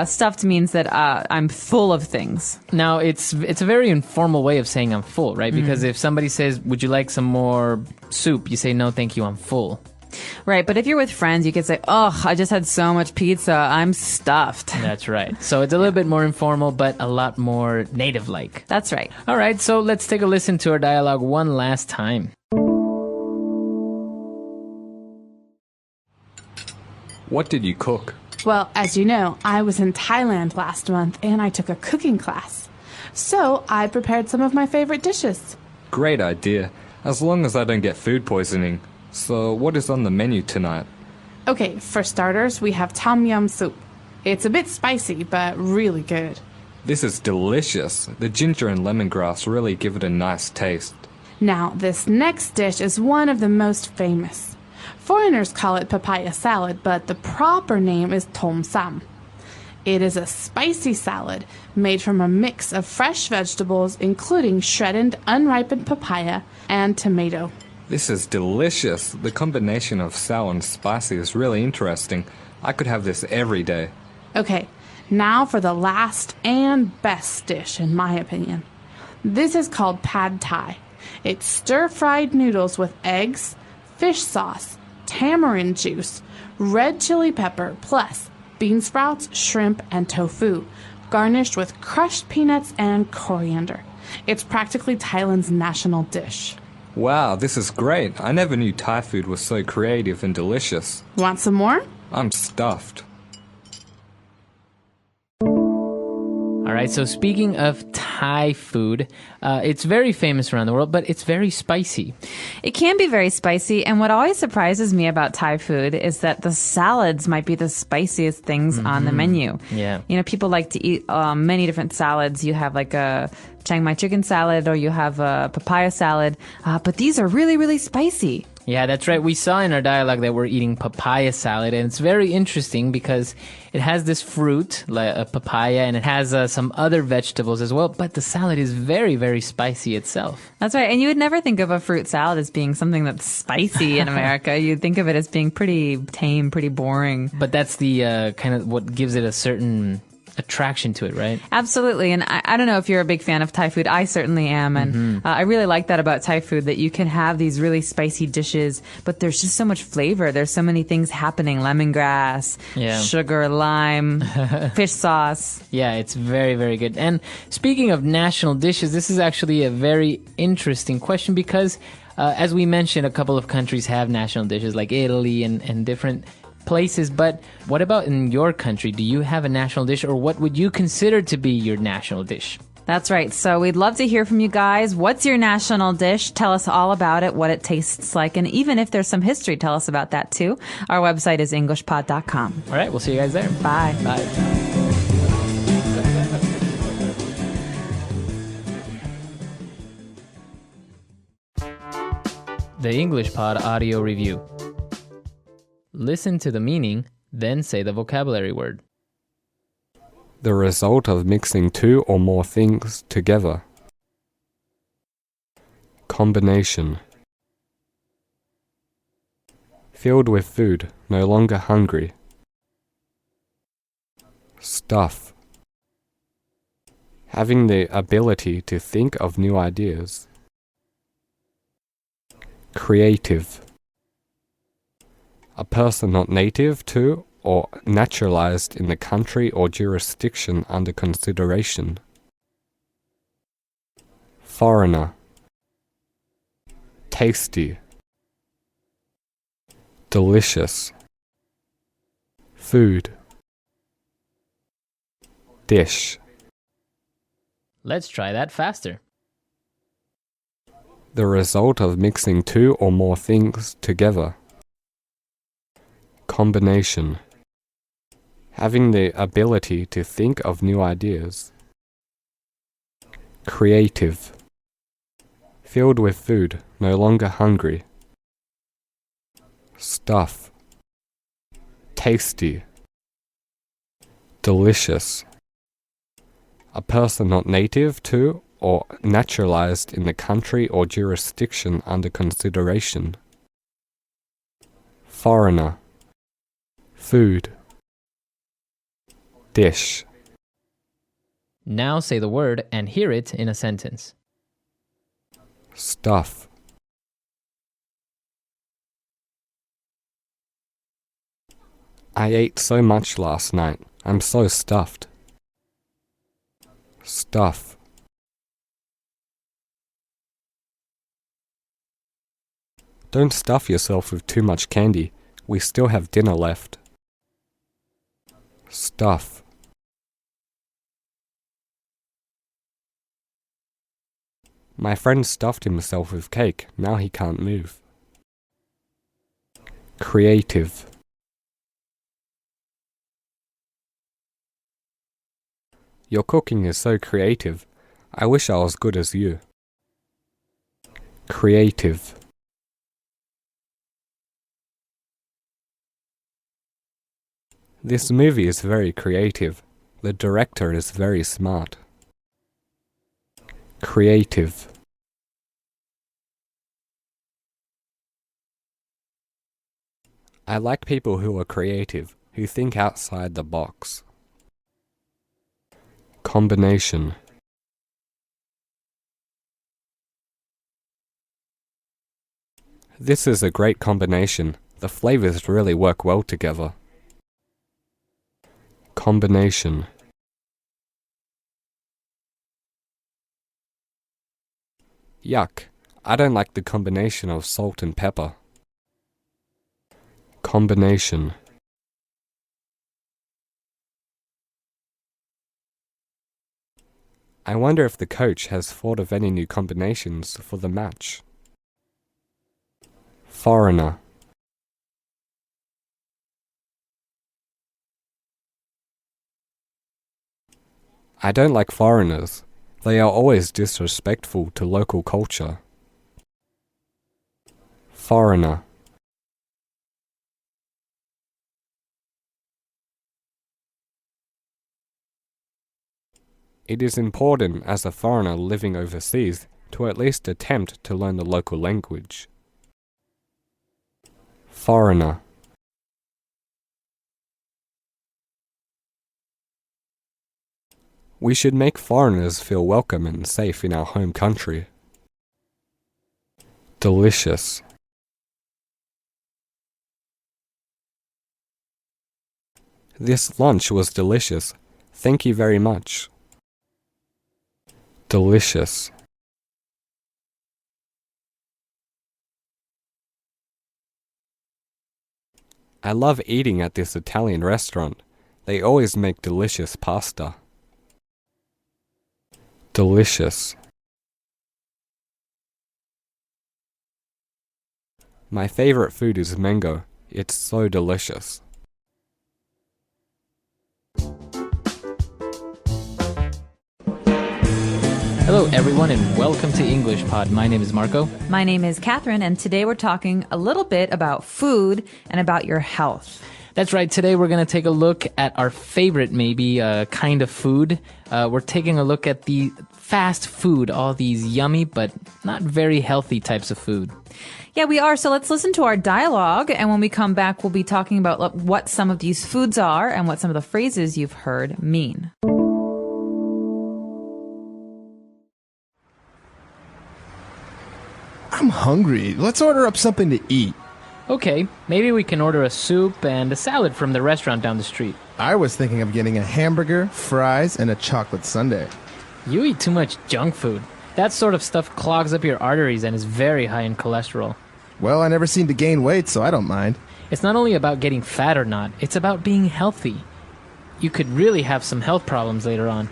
stuffed means that I'm full of things. Now, it's a very informal way of saying I'm full, right? Because if somebody says, would you like some more soup? You say, no, thank you, I'm full. Right, but if you're with friends, you could say, oh, I just had so much pizza, I'm stuffed. That's right. So it's a little bit more informal, but a lot more native-like. That's right. All right, so let's take a listen to our dialogue one last time. What did you cook? Well, as you know, I was in Thailand last month and I took a cooking class. So I prepared some of my favorite dishes. Great idea. As long as I don't get food poisoning. So what is on the menu tonight? Okay, for starters, we have tom yum soup. It's a bit spicy, but really good. This is delicious. The ginger and lemongrass really give it a nice taste. Now, this next dish is one of the most famous. Foreigners call it papaya salad, but the proper name is tom sam. It is a spicy salad made from a mix of fresh vegetables, including shredded, unripened papaya and tomato. This is delicious. The combination of sour and spicy is really interesting. I could have this every day. Okay, now for the last and best dish, in my opinion. This is called pad thai. It's stir-fried noodles with eggs, fish sauce, tamarind juice, red chili pepper, plus bean sprouts, shrimp, and tofu, garnished with crushed peanuts and coriander. It's practically Thailand's national dish. Wow, this is great. I never knew Thai food was so creative and delicious. Want some more? I'm stuffed. All right, so speaking of Thai food, it's very famous around the world, but it's very spicy. It can be very spicy, and what always surprises me about Thai food is that the salads might be the spiciest things on the menu. Yeah. You know, people like to eat many different salads. You have like a Chiang Mai chicken salad, or you have a papaya salad, but these are really, really spicy. Yeah, that's right. We saw in our dialogue that we're eating papaya salad, and it's very interesting because it has this fruit, like a papaya, and it has some other vegetables as well, but the salad is very, very spicy itself. That's right. And you would never think of a fruit salad as being something that's spicy in America. You'd think of it as being pretty tame, pretty boring. But that's the kind of what gives it a certain attraction to it, right? Absolutely. And I don't know if you're a big fan of Thai food. I certainly am. And I really like that about Thai food, that you can have these really spicy dishes, but there's just so much flavor. There's so many things happening. Lemongrass, sugar, lime, fish sauce. Yeah, it's very, very good. And speaking of national dishes, this is actually a very interesting question because, as we mentioned, a couple of countries have national dishes like Italy and different places, but what about in your country? Do you have a national dish, or what would you consider to be your national dish? That's right. So we'd love to hear from you guys. What's your national dish? Tell us all about it, what it tastes like, and even if there's some history, tell us about that too. Our website is englishpod.com. All right, we'll see you guys there. Bye. Bye. The English Pod Audio Review. Listen to the meaning, then say the vocabulary word. The result of mixing two or more things together. Combination. Filled with food, no longer hungry. Stuff. Having the ability to think of new ideas. Creative. A person not native to or naturalized in the country or jurisdiction under consideration. Foreigner. Tasty. Delicious. Food. Dish. Let's try that faster. The result of mixing two or more things together. Combination. Having the ability to think of new ideas. Creative. Filled with food, no longer hungry. Stuff. Tasty. Delicious. A person not native to or naturalized in the country or jurisdiction under consideration. Foreigner. Food. Dish. Now say the word and hear it in a sentence. Stuff. I ate so much last night. I'm so stuffed. Stuff. Don't stuff yourself with too much candy. We still have dinner left. Stuff. My friend stuffed himself with cake. Now he can't move. Creative. Your cooking is so creative. I wish I was good as you. Creative. This movie is very creative. The director is very smart. Creative. I like people who are creative, who think outside the box. Combination. This is a great combination. The flavors really work well together. Combination. Yuck, I don't like the combination of salt and pepper. Combination. I wonder if the coach has thought of any new combinations for the match. Foreigner. I don't like foreigners. They are always disrespectful to local culture. Foreigner. It is important as a foreigner living overseas to at least attempt to learn the local language. Foreigner. We should make foreigners feel welcome and safe in our home country. Delicious. This lunch was delicious. Thank you very much. Delicious. I love eating at this Italian restaurant. They always make delicious pasta. Delicious. My favorite food is mango. It's so delicious. Hello, everyone, and welcome to English Pod. My name is Marco. My name is Catherine, and today we're talking a little bit about food and about your health. That's right. Today we're going to take a look at our favorite, maybe, kind of food. We're taking a look at the fast food, all these yummy but not very healthy types of food. Yeah, we are. So let's listen to our dialogue, and when we come back, we'll be talking about what some of these foods are and what some of the phrases you've heard mean. I'm hungry. Let's order up something to eat. Okay, maybe we can order a soup and a salad from the restaurant down the street. I was thinking of getting a hamburger, fries, and a chocolate sundae. You eat too much junk food. That sort of stuff clogs up your arteries and is very high in cholesterol. Well, I never seem to gain weight, so I don't mind. It's not only about getting fat or not, it's about being healthy. You could really have some health problems later on.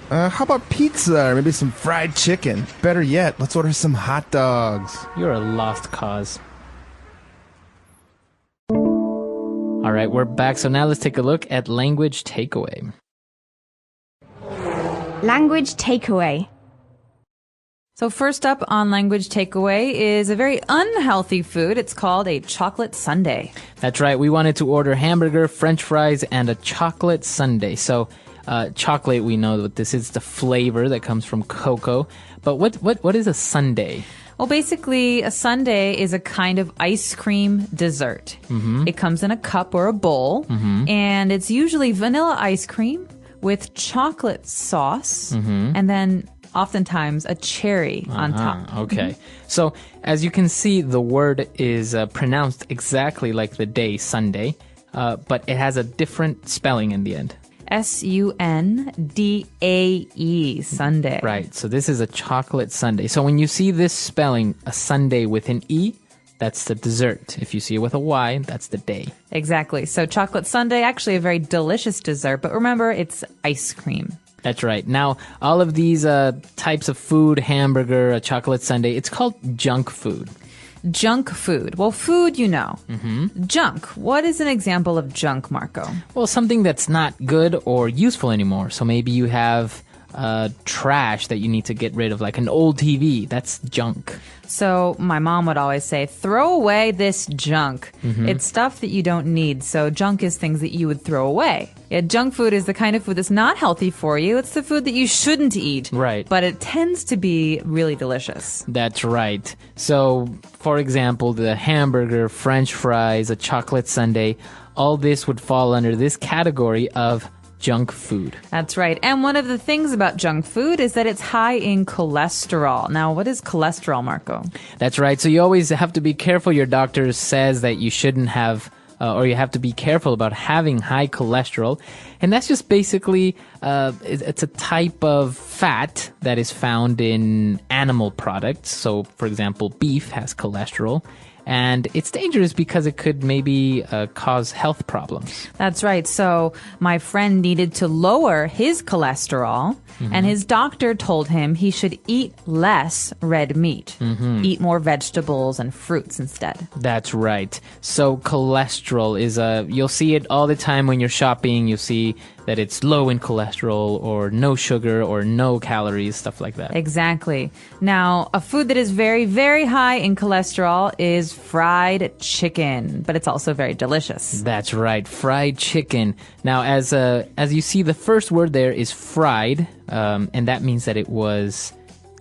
How about pizza or maybe some fried chicken? Better yet, let's order some hot dogs. You're a lost cause. All right, we're back. So now let's take a look at language takeaway. Language takeaway. So first up on language takeaway is a very unhealthy food. It's called a chocolate sundae. That's right. We wanted to order hamburger, french fries, and a chocolate sundae. So chocolate, we know that this is the flavor that comes from cocoa. But what is a sundae? Well, basically, a sundae is a kind of ice cream dessert. Mm-hmm. It comes in a cup or a bowl, and it's usually vanilla ice cream with chocolate sauce, and then oftentimes a cherry on top. Okay. So, as you can see, the word is pronounced exactly like the day Sunday, but it has a different spelling in the end. Sundae, sundae. Right. So this is a chocolate sundae. So when you see this spelling, a sundae with an E, that's the dessert. If you see it with a Y, that's the day. Exactly. So chocolate sundae, actually a very delicious dessert, but remember, it's ice cream. That's right. Now, all of these types of food, hamburger, a chocolate sundae, it's called junk food. Junk food. Well, food, you know. Junk. What is an example of junk, Marco? Well, something that's not good or useful anymore. So maybe you have trash that you need to get rid of, like an old TV. That's junk. So my mom would always say, throw away this junk. It's stuff that you don't need. So junk is things that you would throw away. Yeah, junk food is the kind of food that's not healthy for you. It's the food that you shouldn't eat. Right. But it tends to be really delicious. That's right. So, for example, the hamburger, french fries, a chocolate sundae, all this would fall under this category of junk food. That's right. And one of the things about junk food is that it's high in cholesterol. Now, what is cholesterol, Marco? That's right. So you always have to be careful. Your doctor says that you shouldn't have or you have to be careful about having high cholesterol. And that's just basically, it's a type of fat that is found in animal products. So, for example, beef has cholesterol. And it's dangerous because it could maybe cause health problems. That's right. So my friend needed to lower his cholesterol, and his doctor told him he should eat less red meat, eat more vegetables and fruits instead. That's right. So cholesterol is you'll see it all the time when you're shopping. You'll see that it's low in cholesterol or no sugar or no calories, stuff like that. Exactly. Now, a food that is very, very high in cholesterol is fried chicken, but it's also very delicious. That's right, fried chicken. Now, as you see, the first word there is fried, and that means that it was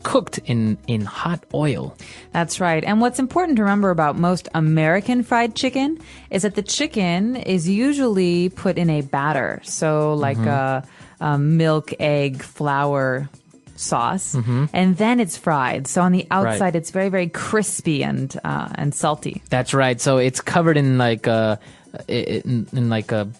cooked in hot oil. That's right. And what's important to remember about most American fried chicken is that the chicken is usually put in a batter. So like a milk, egg, flour sauce, and then it's fried. So on the outside, it's very, very crispy and salty. That's right. So it's covered in like a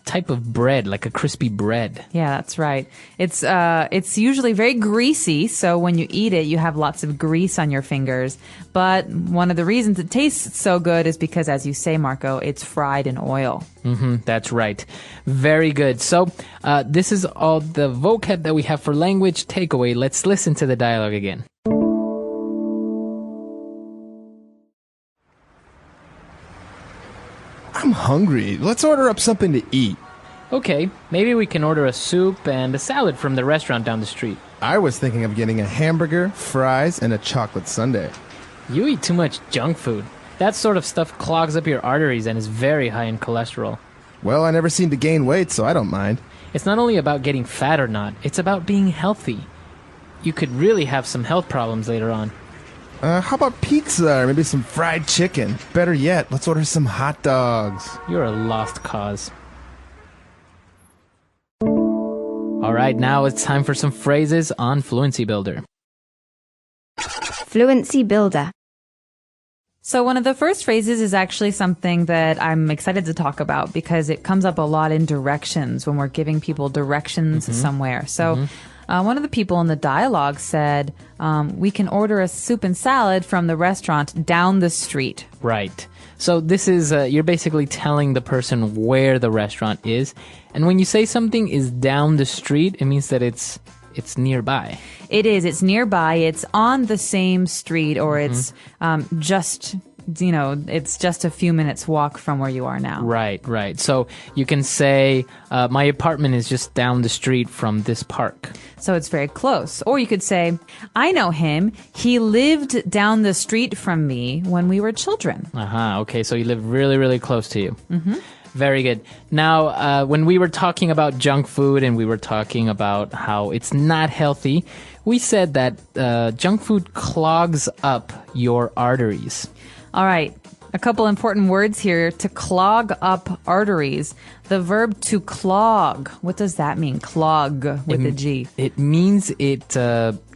type of bread, like a crispy bread. Yeah, that's right. It's usually very greasy, so when you eat it, you have lots of grease on your fingers. But one of the reasons it tastes so good is because, as you say, Marco, it's fried in oil. That's right. Very good. So this is all the vocab that we have for language takeaway. Let's listen to the dialogue again. I'm hungry. Let's order up something to eat. Okay, maybe we can order a soup and a salad from the restaurant down the street. I was thinking of getting a hamburger, fries, and a chocolate sundae. You eat too much junk food. That sort of stuff clogs up your arteries and is very high in cholesterol. Well, I never seem to gain weight, so I don't mind. It's not only about getting fat or not, it's about being healthy. You could really have some health problems later on. How about pizza or maybe some fried chicken? Better yet, let's order some hot dogs. You're a lost cause. All right, now it's time for some phrases on Fluency Builder. Fluency Builder. So one of the first phrases is actually something that I'm excited to talk about because it comes up a lot in directions when we're giving people directions somewhere. So one of the people in the dialogue said, we can order a soup and salad from the restaurant down the street. Right. So this is, you're basically telling the person where the restaurant is. And when you say something is down the street, it means that it's nearby. It is. It's nearby. It's on the same street, or it's just, it's just a few minutes walk from where you are now. Right. So you can say, my apartment is just down the street from this park. So it's very close. Or you could say, I know him. He lived down the street from me when we were children. Okay. So he lived really, really close to you. Very good. Now, when we were talking about junk food and we were talking about how it's not healthy, we said that junk food clogs up your arteries. All right. A couple important words here. To clog up arteries. The verb to clog. What does that mean? Clog with a G. It means it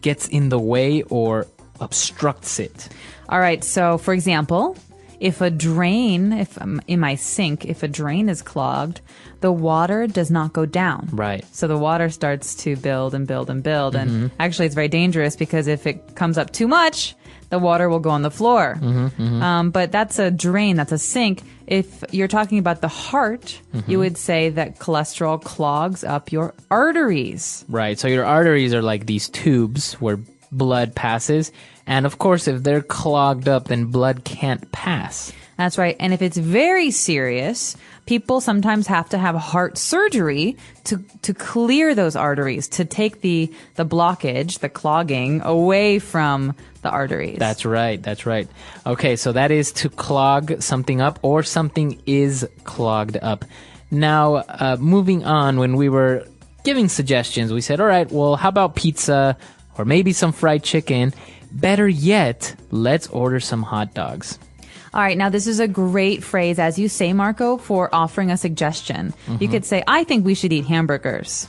gets in the way or obstructs it. All right. So, for example, if a drain, in my sink, if a drain is clogged, the water does not go down. Right. So the water starts to build and build and build. And actually, it's very dangerous because if it comes up too much, the water will go on the floor. But that's a drain, that's a sink. If you're talking about the heart, you would say that cholesterol clogs up your arteries. Right. So your arteries are like these tubes where blood passes. And of course, if they're clogged up, then blood can't pass. That's right. And if it's very serious, people sometimes have to have heart surgery to clear those arteries, to take the blockage, the clogging, away from the arteries. That's right. Okay, so that is to clog something up, or something is clogged up. Now, moving on, when we were giving suggestions, we said, all right, well, how about pizza or maybe some fried chicken? Better yet, let's order some hot dogs. All right, now this is a great phrase, as you say, Marco, for offering a suggestion. You could say, I think we should eat hamburgers.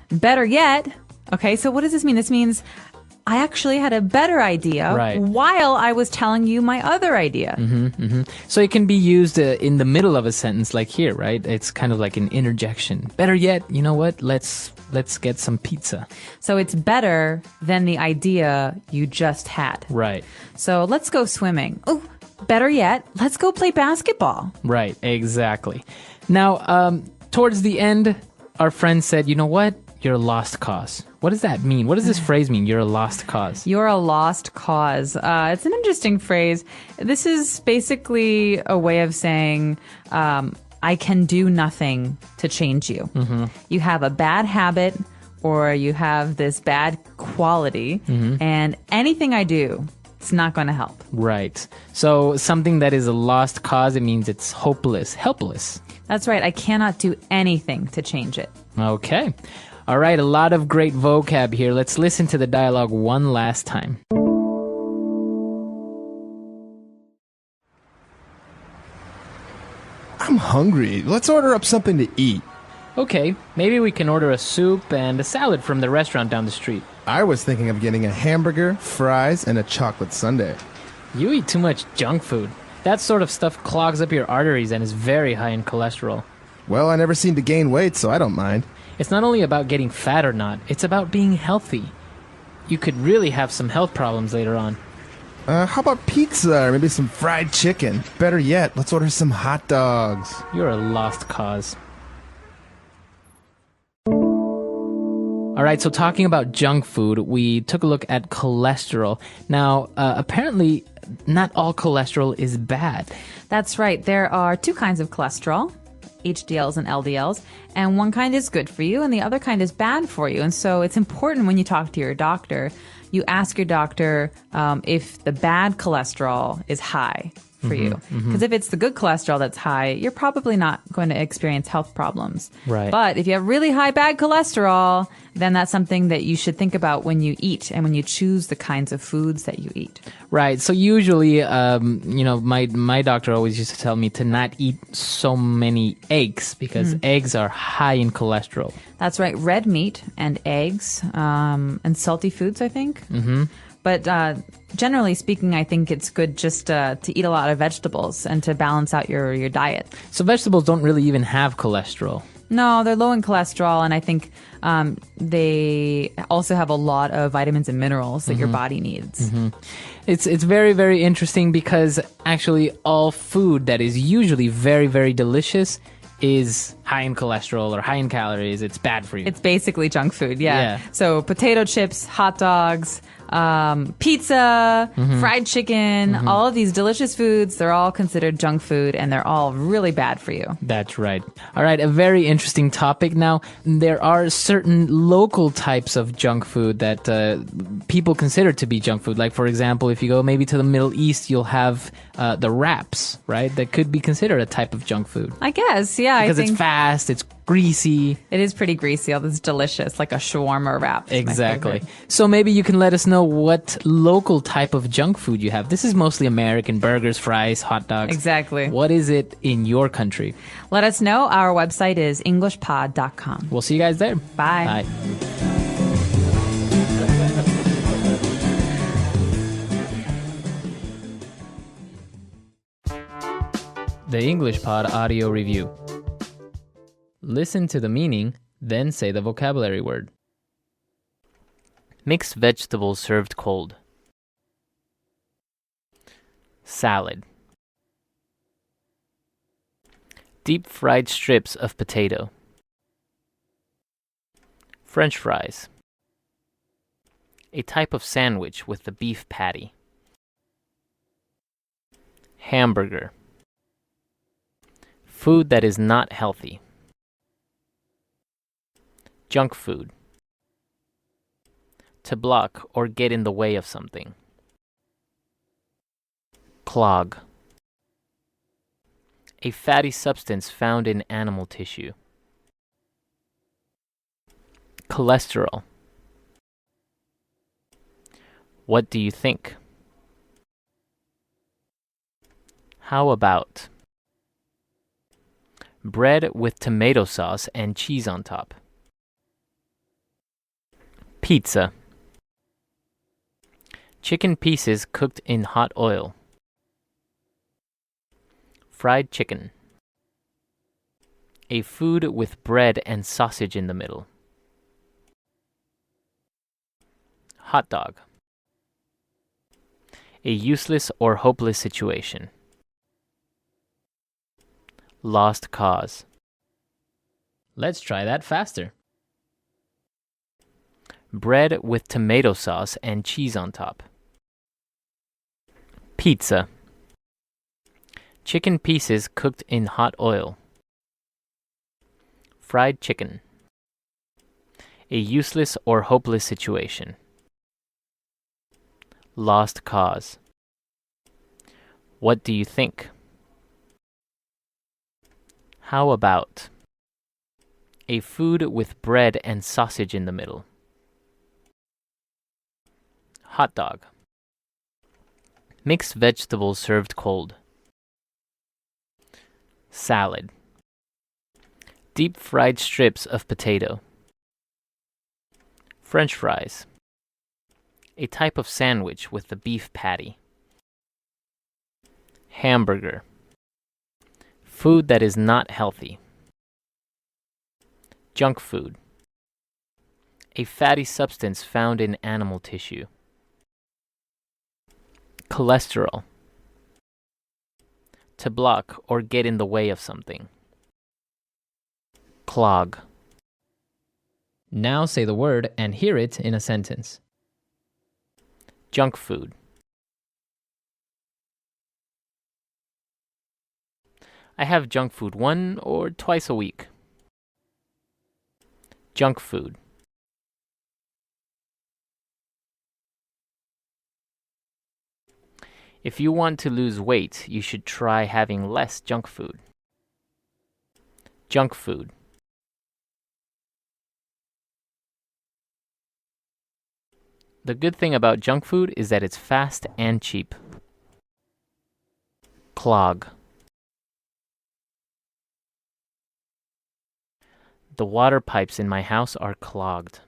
Better yet. Okay, so what does this mean? This means I actually had a better idea Right. while I was telling you my other idea. So it can be used in the middle of a sentence, like here, right? It's kind of like an interjection. Better yet, you know what? Let's get some pizza. So it's better than the idea you just had. Right. So let's go swimming. Oh, better yet, let's go play basketball. Right. Exactly. Now, towards the end, our friend said, you know what? You're a lost cause. What does that mean? What does this phrase mean? You're a lost cause. You're a lost cause. It's an interesting phrase. This is basically a way of saying, I can do nothing to change you. You have a bad habit or you have this bad quality, and anything I do, it's not going to help. Right. So something that is a lost cause, it means it's hopeless, helpless. That's right. I cannot do anything to change it. Okay. All right, a lot of great vocab here. Let's listen to the dialogue one last time. I'm hungry. Let's order up something to eat. Okay, maybe we can order a soup and a salad from the restaurant down the street. I was thinking of getting a hamburger, fries, and a chocolate sundae. You eat too much junk food. That sort of stuff clogs up your arteries and is very high in cholesterol. Well, I never seem to gain weight, so I don't mind. It's not only about getting fat or not, it's about being healthy. You could really have some health problems later on. How about pizza or maybe some fried chicken? Better yet, let's order some hot dogs. You're a lost cause. All right, so talking about junk food, we took a look at cholesterol. Now, apparently, not all cholesterol is bad. That's right. There are two kinds of cholesterol, HDLs and LDLs, and one kind is good for you and the other kind is bad for you. And so it's important when you talk to your doctor, you ask your doctor if the bad cholesterol is high for you. Because if it's the good cholesterol that's high, you're probably not going to experience health problems. Right. But if you have really high bad cholesterol, then that's something that you should think about when you eat and when you choose the kinds of foods that you eat. Right. So usually, my doctor always used to tell me to not eat so many eggs because eggs are high in cholesterol. That's right. Red meat and eggs and salty foods, I think. But generally speaking, I think it's good just to eat a lot of vegetables and to balance out your diet. So vegetables don't really even have cholesterol. No, they're low in cholesterol, and I think they also have a lot of vitamins and minerals that your body needs. It's very, very interesting because actually all food that is usually very, very delicious is high in cholesterol or high in calories. It's bad for you. It's basically junk food, yeah. So potato chips, hot dogs, pizza, fried chicken, all of these delicious foods, they're all considered junk food and they're all really bad for you. That's right. All right, a very interesting topic. Now, there are certain local types of junk food that people consider to be junk food. Like, for example, if you go maybe to the Middle East, you'll have the wraps, right? That could be considered a type of junk food. I guess, yeah. Because I think it's fast, it's greasy. it is pretty greasy, although it's delicious, like a shawarma wrap. is my Exactly. favorite. So maybe you can let us know what local type of junk food you have. This is mostly American: burgers, fries, hot dogs. Exactly. What is it in your country? Let us know. Our website is englishpod.com. We'll see you guys there. Bye. The English Pod Audio Review. Listen to the meaning, then say the vocabulary word. Mixed vegetables served cold. Salad. Deep fried strips of potato. French fries. A type of sandwich with the beef patty. Hamburger. Food that is not healthy. Junk food. To block or get in the way of something. Clog. A fatty substance found in animal tissue. Cholesterol. What do you think? How about bread with tomato sauce and cheese on top? Pizza. Chicken pieces cooked in hot oil. Fried chicken. A food with bread and sausage in the middle. Hot dog. A useless or hopeless situation. Lost cause. Let's try that faster. Bread with tomato sauce and cheese on top. Pizza. Chicken pieces cooked in hot oil. Fried chicken. A useless or hopeless situation. Lost cause. What do you think? How about a food with bread and sausage in the middle? Hot dog. Mixed vegetables served cold. Salad. Deep fried strips of potato. French fries. A type of sandwich with the beef patty. Hamburger. Food that is not healthy. Junk food. A fatty substance found in animal tissue. Cholesterol. To block or get in the way of something. Clog. Now say the word and hear it in a sentence. Junk food. I have junk food 1 or twice a week. Junk food. If you want to lose weight, you should try having less junk food. Junk food. The good thing about junk food is that it's fast and cheap. Clog. The water pipes in my house are clogged.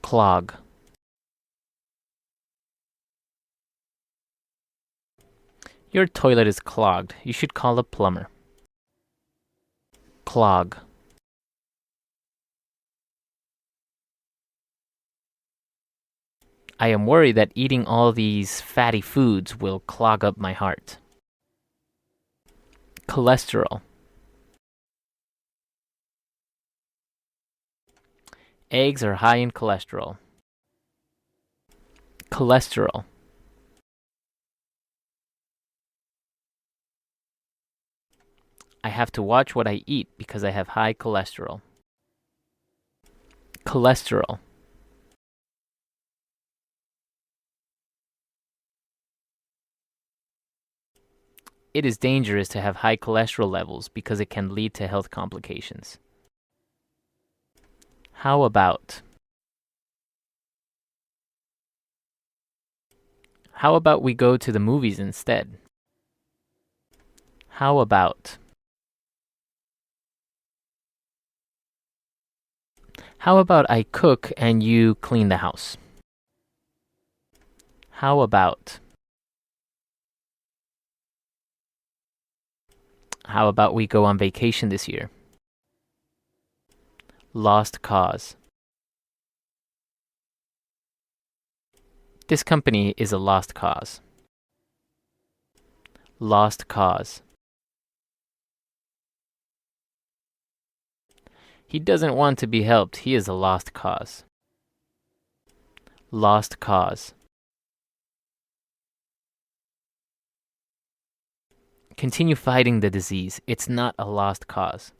Clog. Your toilet is clogged. You should call a plumber. Clog. I am worried that eating all these fatty foods will clog up my heart. Cholesterol. Eggs are high in cholesterol. Cholesterol. I have to watch what I eat because I have high cholesterol. Cholesterol. It is dangerous to have high cholesterol levels because it can lead to health complications. How about? How about we go to the movies instead? How about? How about I cook and you clean the house? How about? How about we go on vacation this year? Lost cause. This company is a lost cause. Lost cause. He doesn't want to be helped. He is a lost cause. Lost cause. Continue fighting the disease. It's not a lost cause.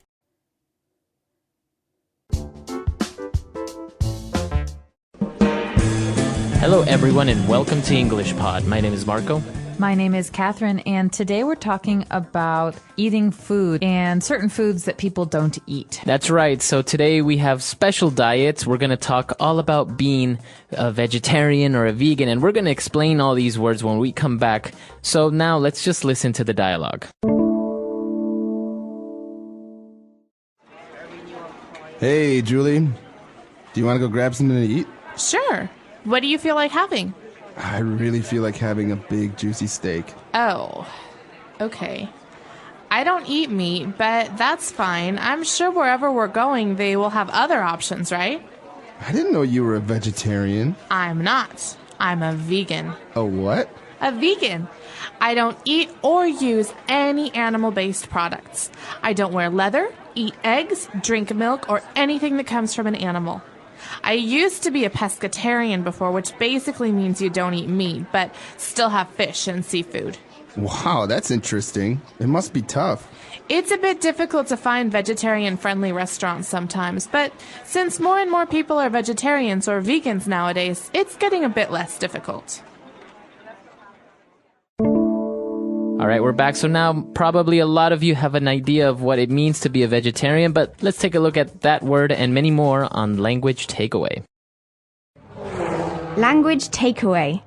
Hello everyone and welcome to English Pod. My name is Marco. My name is Catherine, and today we're talking about eating food and certain foods that people don't eat. That's right. So today we have special diets. We're going to talk all about being a vegetarian or a vegan, and we're going to explain all these words when we come back. So now let's just listen to the dialogue. Hey, Julie. Do you want to go grab something to eat? Sure. What do you feel like having? I really feel like having a big, juicy steak. Oh, okay. I don't eat meat, but that's fine. I'm sure wherever we're going, they will have other options, right? I didn't know you were a vegetarian. I'm not. I'm a vegan. A what? A vegan. I don't eat or use any animal-based products. I don't wear leather, eat eggs, drink milk, or anything that comes from an animal. I used to be a pescatarian before, which basically means you don't eat meat, but still have fish and seafood. Wow, that's interesting. It must be tough. It's a bit difficult to find vegetarian-friendly restaurants sometimes, but since more and more people are vegetarians or vegans nowadays, it's getting a bit less difficult. All right, we're back. So now probably a lot of you have an idea of what it means to be a vegetarian, but let's take a look at that word and many more on Language Takeaway. Language takeaway.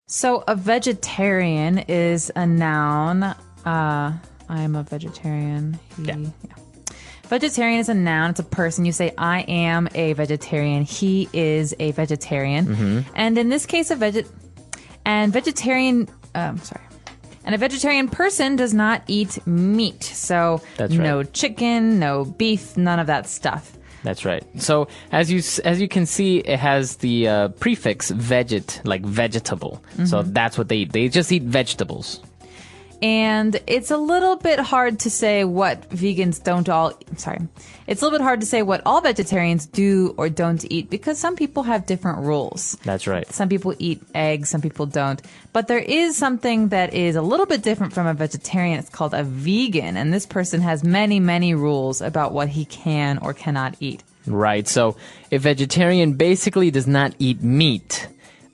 So a vegetarian is a noun. I am a vegetarian. Yeah. Vegetarian is a noun. It's a person. You say, I am a vegetarian. He is a vegetarian. Mm-hmm. And in this case, a vegetarian person does not eat meat. So That's right. No chicken, no beef, none of that stuff. That's right. So as you can see, it has the prefix veget, like vegetable. Mm-hmm. So that's what they eat. They just eat vegetables. And it's a little bit hard to say what vegans don't all... Sorry. It's a little bit hard to say what all vegetarians do or don't eat because some people have different rules. That's right. Some people eat eggs, some people don't. But there is something that is a little bit different from a vegetarian. It's called a vegan. And this person has many, many rules about what he can or cannot eat. Right. So a vegetarian basically does not eat meat.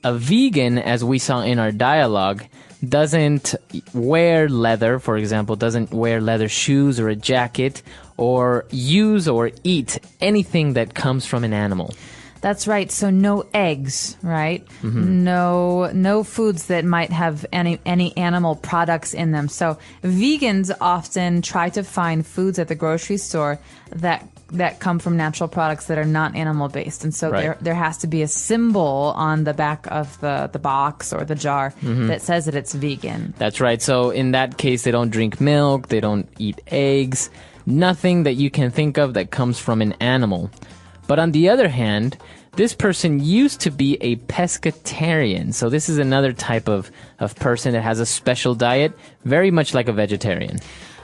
A vegan, as we saw in our dialogue, doesn't wear leather, for example, doesn't wear leather shoes or a jacket, or use or eat anything that comes from an animal. That's right. So no eggs, right? Mm-hmm. No foods that might have any animal products in them. So vegans often try to find foods at the grocery store that come from natural products that are not animal based. And so Right. there has to be a symbol on the back of the box or the jar that says that it's vegan. That's right. So in that case, they don't drink milk, they don't eat eggs, nothing that you can think of that comes from an animal. But on the other hand, this person used to be a pescatarian. So this is another type of person that has a special diet, very much like a vegetarian.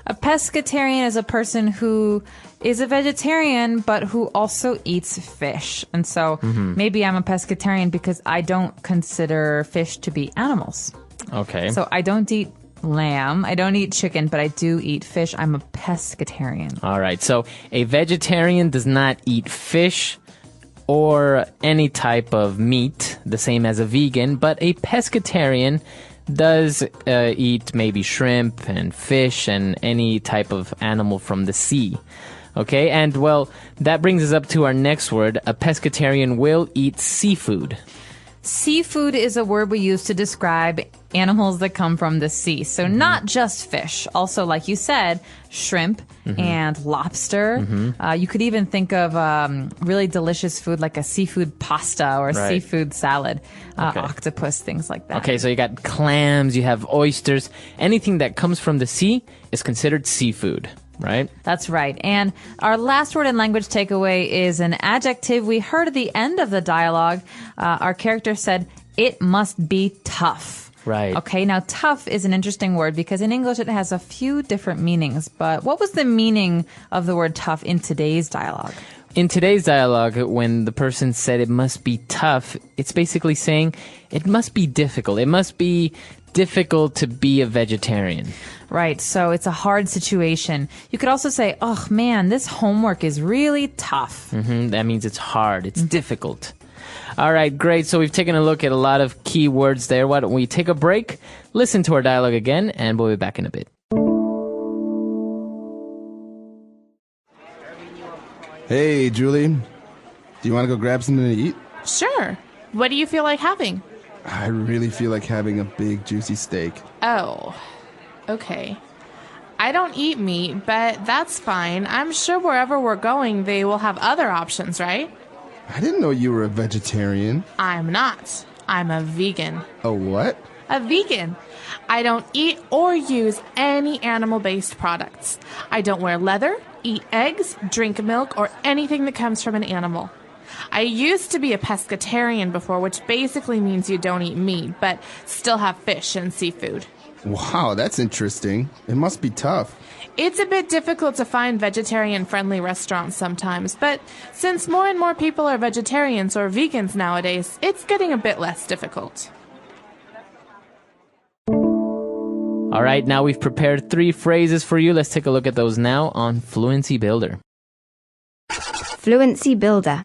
A pescatarian is a person who is a vegetarian, but who also eats fish. And so maybe I'm a pescatarian because I don't consider fish to be animals. Okay. So I don't eat lamb, I don't eat chicken, but I do eat fish. I'm a pescatarian. All right. So a vegetarian does not eat fish or any type of meat, the same as a vegan, but a pescatarian does eat maybe shrimp and fish and any type of animal from the sea. Okay, and well, that brings us up to our next word. A pescatarian will eat seafood. Seafood is a word we use to describe animals that come from the sea. So not just fish. Also, like you said, shrimp and lobster. You could even think of really delicious food like a seafood pasta or a Right. seafood salad, Okay. octopus, things like that. Okay, so you got clams, you have oysters. Anything that comes from the sea is considered seafood, right? That's right. And our last word in language takeaway is an adjective we heard at the end of the dialogue. Our character said, it must be tough. Right. Okay, now tough is an interesting word because in English it has a few different meanings. But what was the meaning of the word tough in today's dialogue? In today's dialogue, when the person said it must be tough, it's basically saying it must be difficult. It must be difficult to be a vegetarian. Right, so it's a hard situation. You could also say, oh man, this homework is really tough. That means it's hard. It's difficult. All right, great. So we've taken a look at a lot of key words there. Why don't we take a break, listen to our dialogue again, and we'll be back in a bit. Hey, Julie. Do you want to go grab something to eat? Sure. What do you feel like having? I really feel like having a big, juicy steak. Oh, okay. I don't eat meat, but that's fine. I'm sure wherever we're going, they will have other options, right? I didn't know you were a vegetarian. I'm not. I'm a vegan. A what? A vegan. I don't eat or use any animal-based products. I don't wear leather, eat eggs, drink milk, or anything that comes from an animal. I used to be a pescatarian before, which basically means you don't eat meat, but still have fish and seafood. Wow, that's interesting. It must be tough. It's a bit difficult to find vegetarian-friendly restaurants sometimes, but since more and more people are vegetarians or vegans nowadays, it's getting a bit less difficult. All right, now we've prepared 3 phrases for you. Let's take a look at those now on Fluency Builder. Fluency Builder.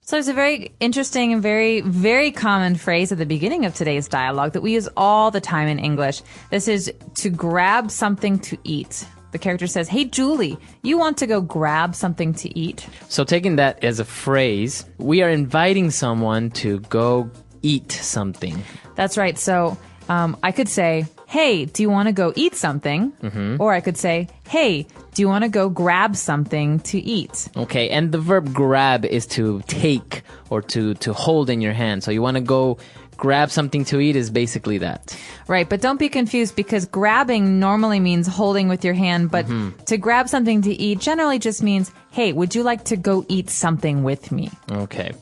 So there's a very interesting and very, very common phrase at the beginning of today's dialogue that we use all the time in English. This is to grab something to eat. The character says, "Hey, Julie, you want to go grab something to eat?" So taking that as a phrase, we are inviting someone to go eat something. That's right. So I could say, "Hey, do you want to go eat something?" Or I could say, "Hey, do you want to go grab something to eat?" Okay, and the verb grab is to take or to hold in your hand. So you want to go grab something to eat is basically that. Right, but don't be confused because grabbing normally means holding with your hand, but to grab something to eat generally just means, "Hey, would you like to go eat something with me?" Okay.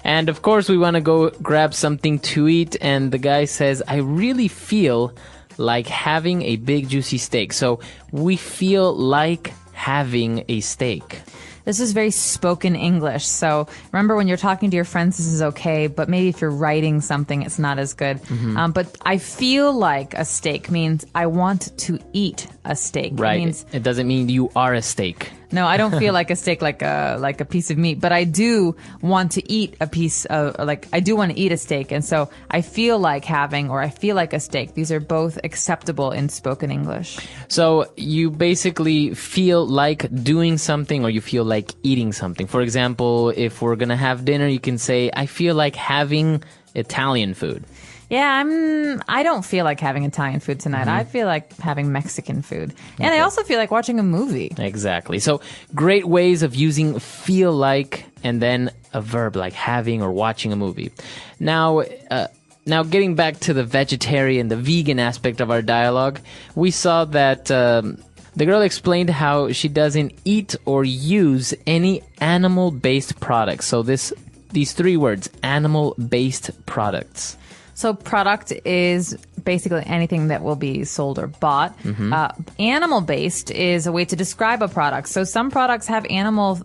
And of course we want to go grab something to eat, and the guy says, "I really feel like having a big juicy steak." So we feel like having a steak. This is very spoken English. So remember, when you're talking to your friends, this is okay. But maybe if you're writing something, it's not as good. But I feel like a steak means I want to eat a steak. Right. It doesn't mean you are a steak. No, I don't feel like a steak, like a piece of meat, but I do want to eat a piece of, I do want to eat a steak. And so I feel like having, or I feel like a steak. These are both acceptable in spoken English. So you basically feel like doing something or you feel like eating something. For example, if we're going to have dinner, you can say, "I feel like having Italian food." Yeah, I don't feel like having Italian food tonight. I feel like having Mexican food. And I also feel like watching a movie. Exactly. So great ways of using feel like and then a verb like having or watching a movie. Now getting back to the vegetarian, the vegan aspect of our dialogue, we saw that the girl explained how she doesn't eat or use any animal-based products. So these 3 words, animal-based products. So product is basically anything that will be sold or bought. Animal-based is a way to describe a product. So some products have animal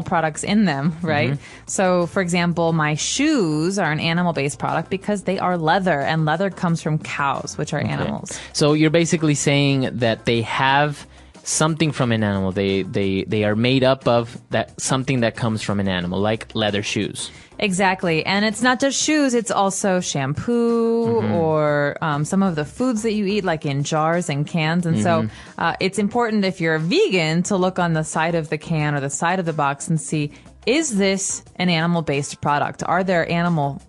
products in them, right? So, for example, my shoes are an animal-based product because they are leather, and leather comes from cows, which are animals. So you're basically saying that they have something from an animal. They are made up of that something that comes from an animal, like leather shoes. Exactly. And it's not just shoes, it's also shampoo or some of the foods that you eat, like in jars and cans. And so it's important, if you're a vegan, to look on the side of the can or the side of the box and see, is this an animal-based product? Are there animal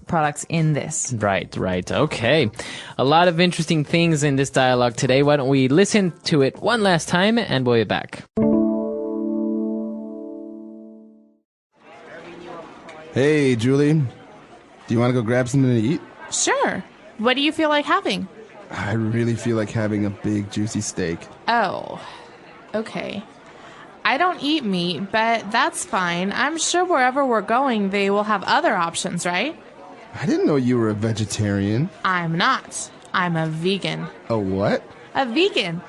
products in this? Right. Okay. A lot of interesting things in this dialogue today. Why don't we listen to it one last time and we'll be back. Hey, Julie. Do you want to go grab something to eat? Sure. What do you feel like having? I really feel like having a big juicy steak. Oh, okay. I don't eat meat, but that's fine. I'm sure wherever we're going, they will have other options, right? I didn't know you were a vegetarian. I'm not. I'm a vegan. A what? A vegan.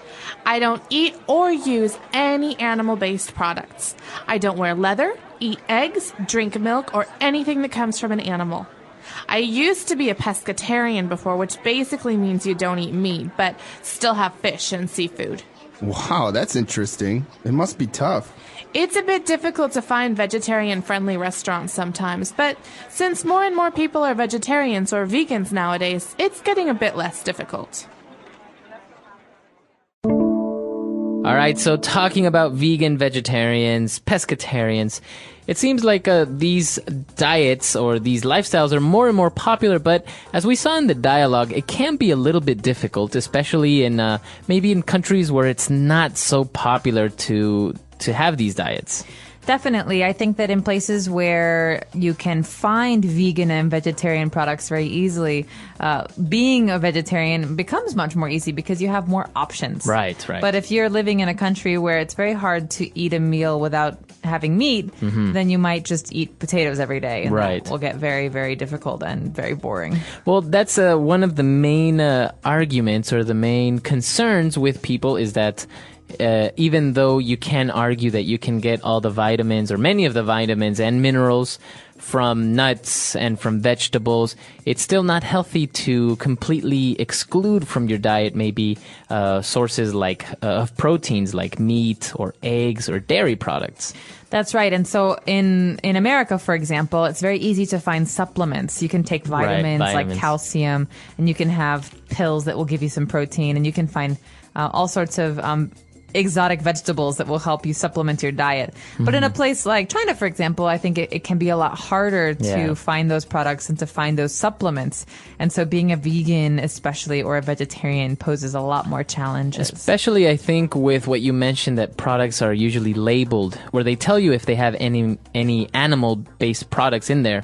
I don't eat or use any animal-based products. I don't wear leather, eat eggs, drink milk, or anything that comes from an animal. I used to be a pescatarian before, which basically means you don't eat meat, but still have fish and seafood. Wow, that's interesting. It must be tough. It's a bit difficult to find vegetarian-friendly restaurants sometimes, but since more and more people are vegetarians or vegans nowadays, it's getting a bit less difficult. All right, so talking about vegan, vegetarians, pescatarians, it seems like these diets or these lifestyles are more and more popular, but as we saw in the dialogue, it can be a little bit difficult, especially in maybe in countries where it's not so popular to have these diets. Definitely. I think that in places where you can find vegan and vegetarian products very easily, being a vegetarian becomes much more easy because you have more options. Right. But if you're living in a country where it's very hard to eat a meal without having meat, then you might just eat potatoes every day. And Right. that will get very, very difficult and very boring. Well, that's one of the main arguments or the main concerns with people is that even though you can argue that you can get all the vitamins or many of the vitamins and minerals from nuts and from vegetables, it's still not healthy to completely exclude from your diet maybe sources like of proteins like meat or eggs or dairy products. That's right. And so in America, for example, it's very easy to find supplements. You can take vitamins like calcium, and you can have pills that will give you some protein, and you can find all sorts of exotic vegetables that will help you supplement your diet. But in a place like China, for example, I think it can be a lot harder to find those products and to find those supplements. And so being a vegan, especially, or a vegetarian poses a lot more challenges. Especially, I think, with what you mentioned, that products are usually labeled, where they tell you if they have any animal-based products in there.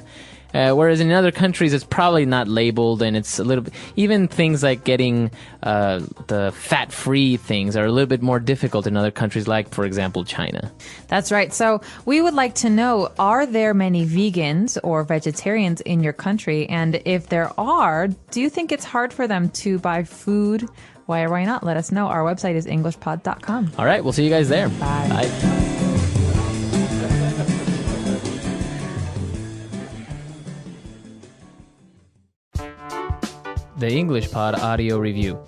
Whereas in other countries, it's probably not labeled, and it's a little bit, even things like getting the fat-free things are a little bit more difficult in other countries, like, for example, China. That's right. So we would like to know, are there many vegans or vegetarians in your country? And if there are, do you think it's hard for them to buy food? Why or why not? Let us know. Our website is englishpod.com. All right. We'll see you guys there. Bye. Bye. The English Pod Audio Review.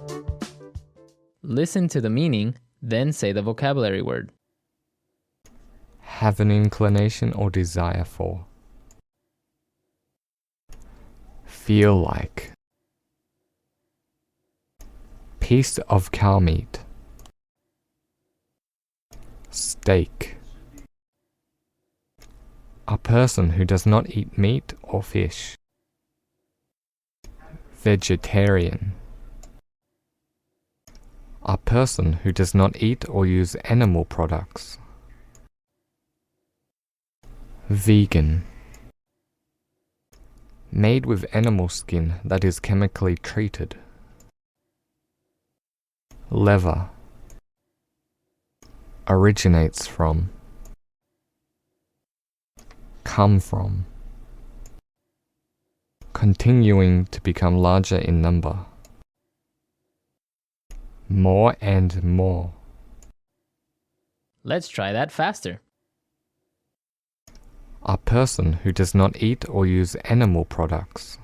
Listen to the meaning, then say the vocabulary word. Have an inclination or desire for. Feel like. Piece of cow meat. Steak. A person who does not eat meat or fish. Vegetarian. A person who does not eat or use animal products. Vegan. Made with animal skin that is chemically treated. Lever. Originates from. Come from. Continuing to become larger in number. More and more. Let's try that faster. A person who does not eat or use animal products.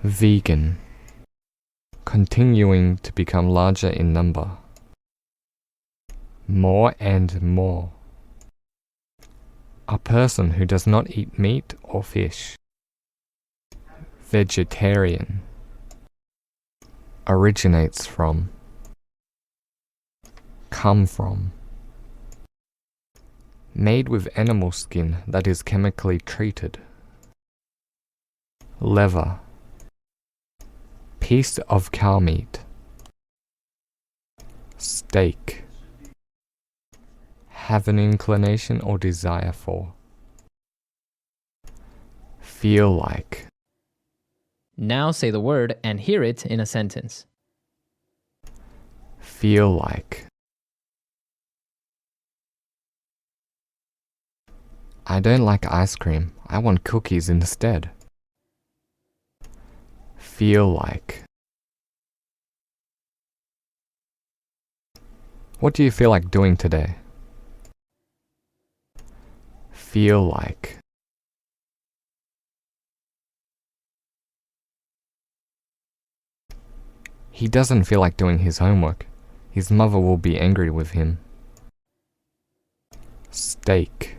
Vegan. Continuing to become larger in number. More and more. A person who does not eat meat or fish. Vegetarian. Originates from. Come from. Made with animal skin that is chemically treated. Lever. Piece of cow meat. Steak. Have an inclination or desire for. Feel like. Now say the word and hear it in a sentence. Feel like. I don't like ice cream. I want cookies instead. Feel like. What do you feel like doing today? Feel like. He doesn't feel like doing his homework. His mother will be angry with him. Steak.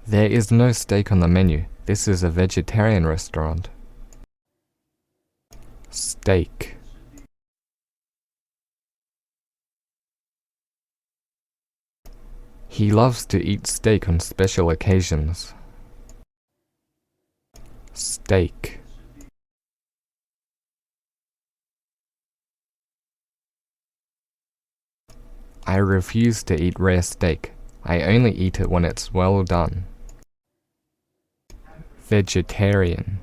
There is no steak on the menu. This is a vegetarian restaurant. Steak. He loves to eat steak on special occasions. Steak. I refuse to eat rare steak. I only eat it when it's well done. Vegetarian.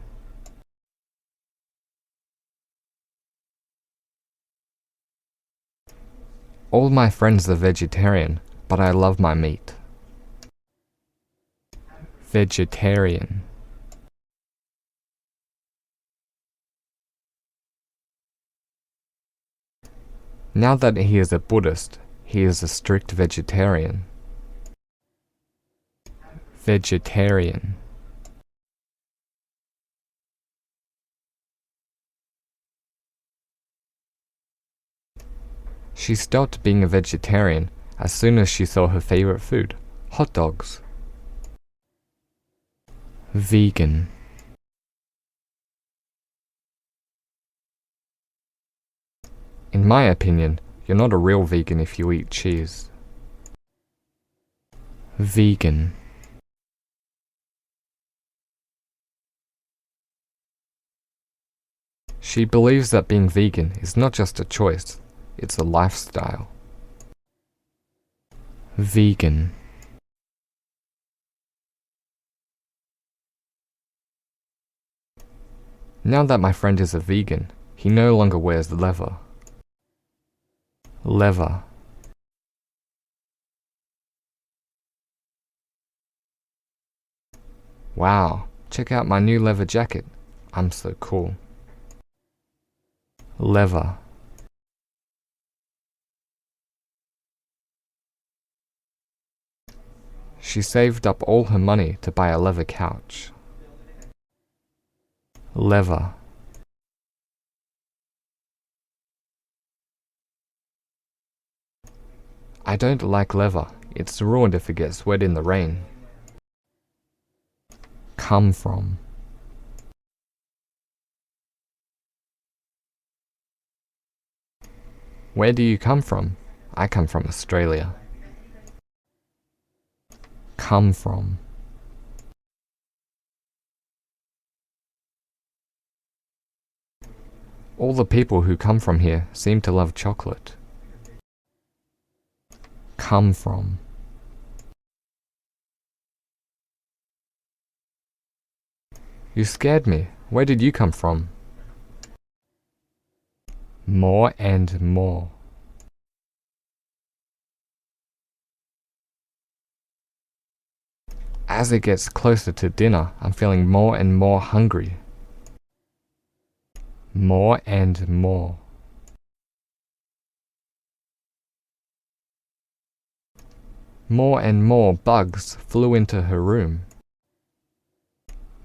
All my friends are vegetarian, but I love my meat. Vegetarian. Now that he is a Buddhist, he is a strict vegetarian. Vegetarian. She stopped being a vegetarian as soon as she saw her favorite food, hot dogs. Vegan. In my opinion, you're not a real vegan if you eat cheese. Vegan. She believes that being vegan is not just a choice, it's a lifestyle. Vegan. Now that my friend is a vegan, he no longer wears leather. Leather. Wow, check out my new leather jacket. I'm so cool. Leather. She saved up all her money to buy a leather couch. Leather. I don't like leather. It's ruined if it gets wet in the rain. Come from. Where do you come from? I come from Australia. Come from. All the people who come from here seem to love chocolate. Come from. You scared me. Where did you come from? More and more. As it gets closer to dinner, I'm feeling more and more hungry. More and more. More and more bugs flew into her room.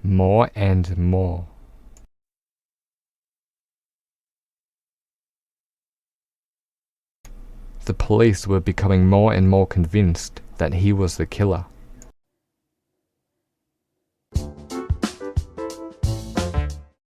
More and more. The police were becoming more and more convinced that he was the killer.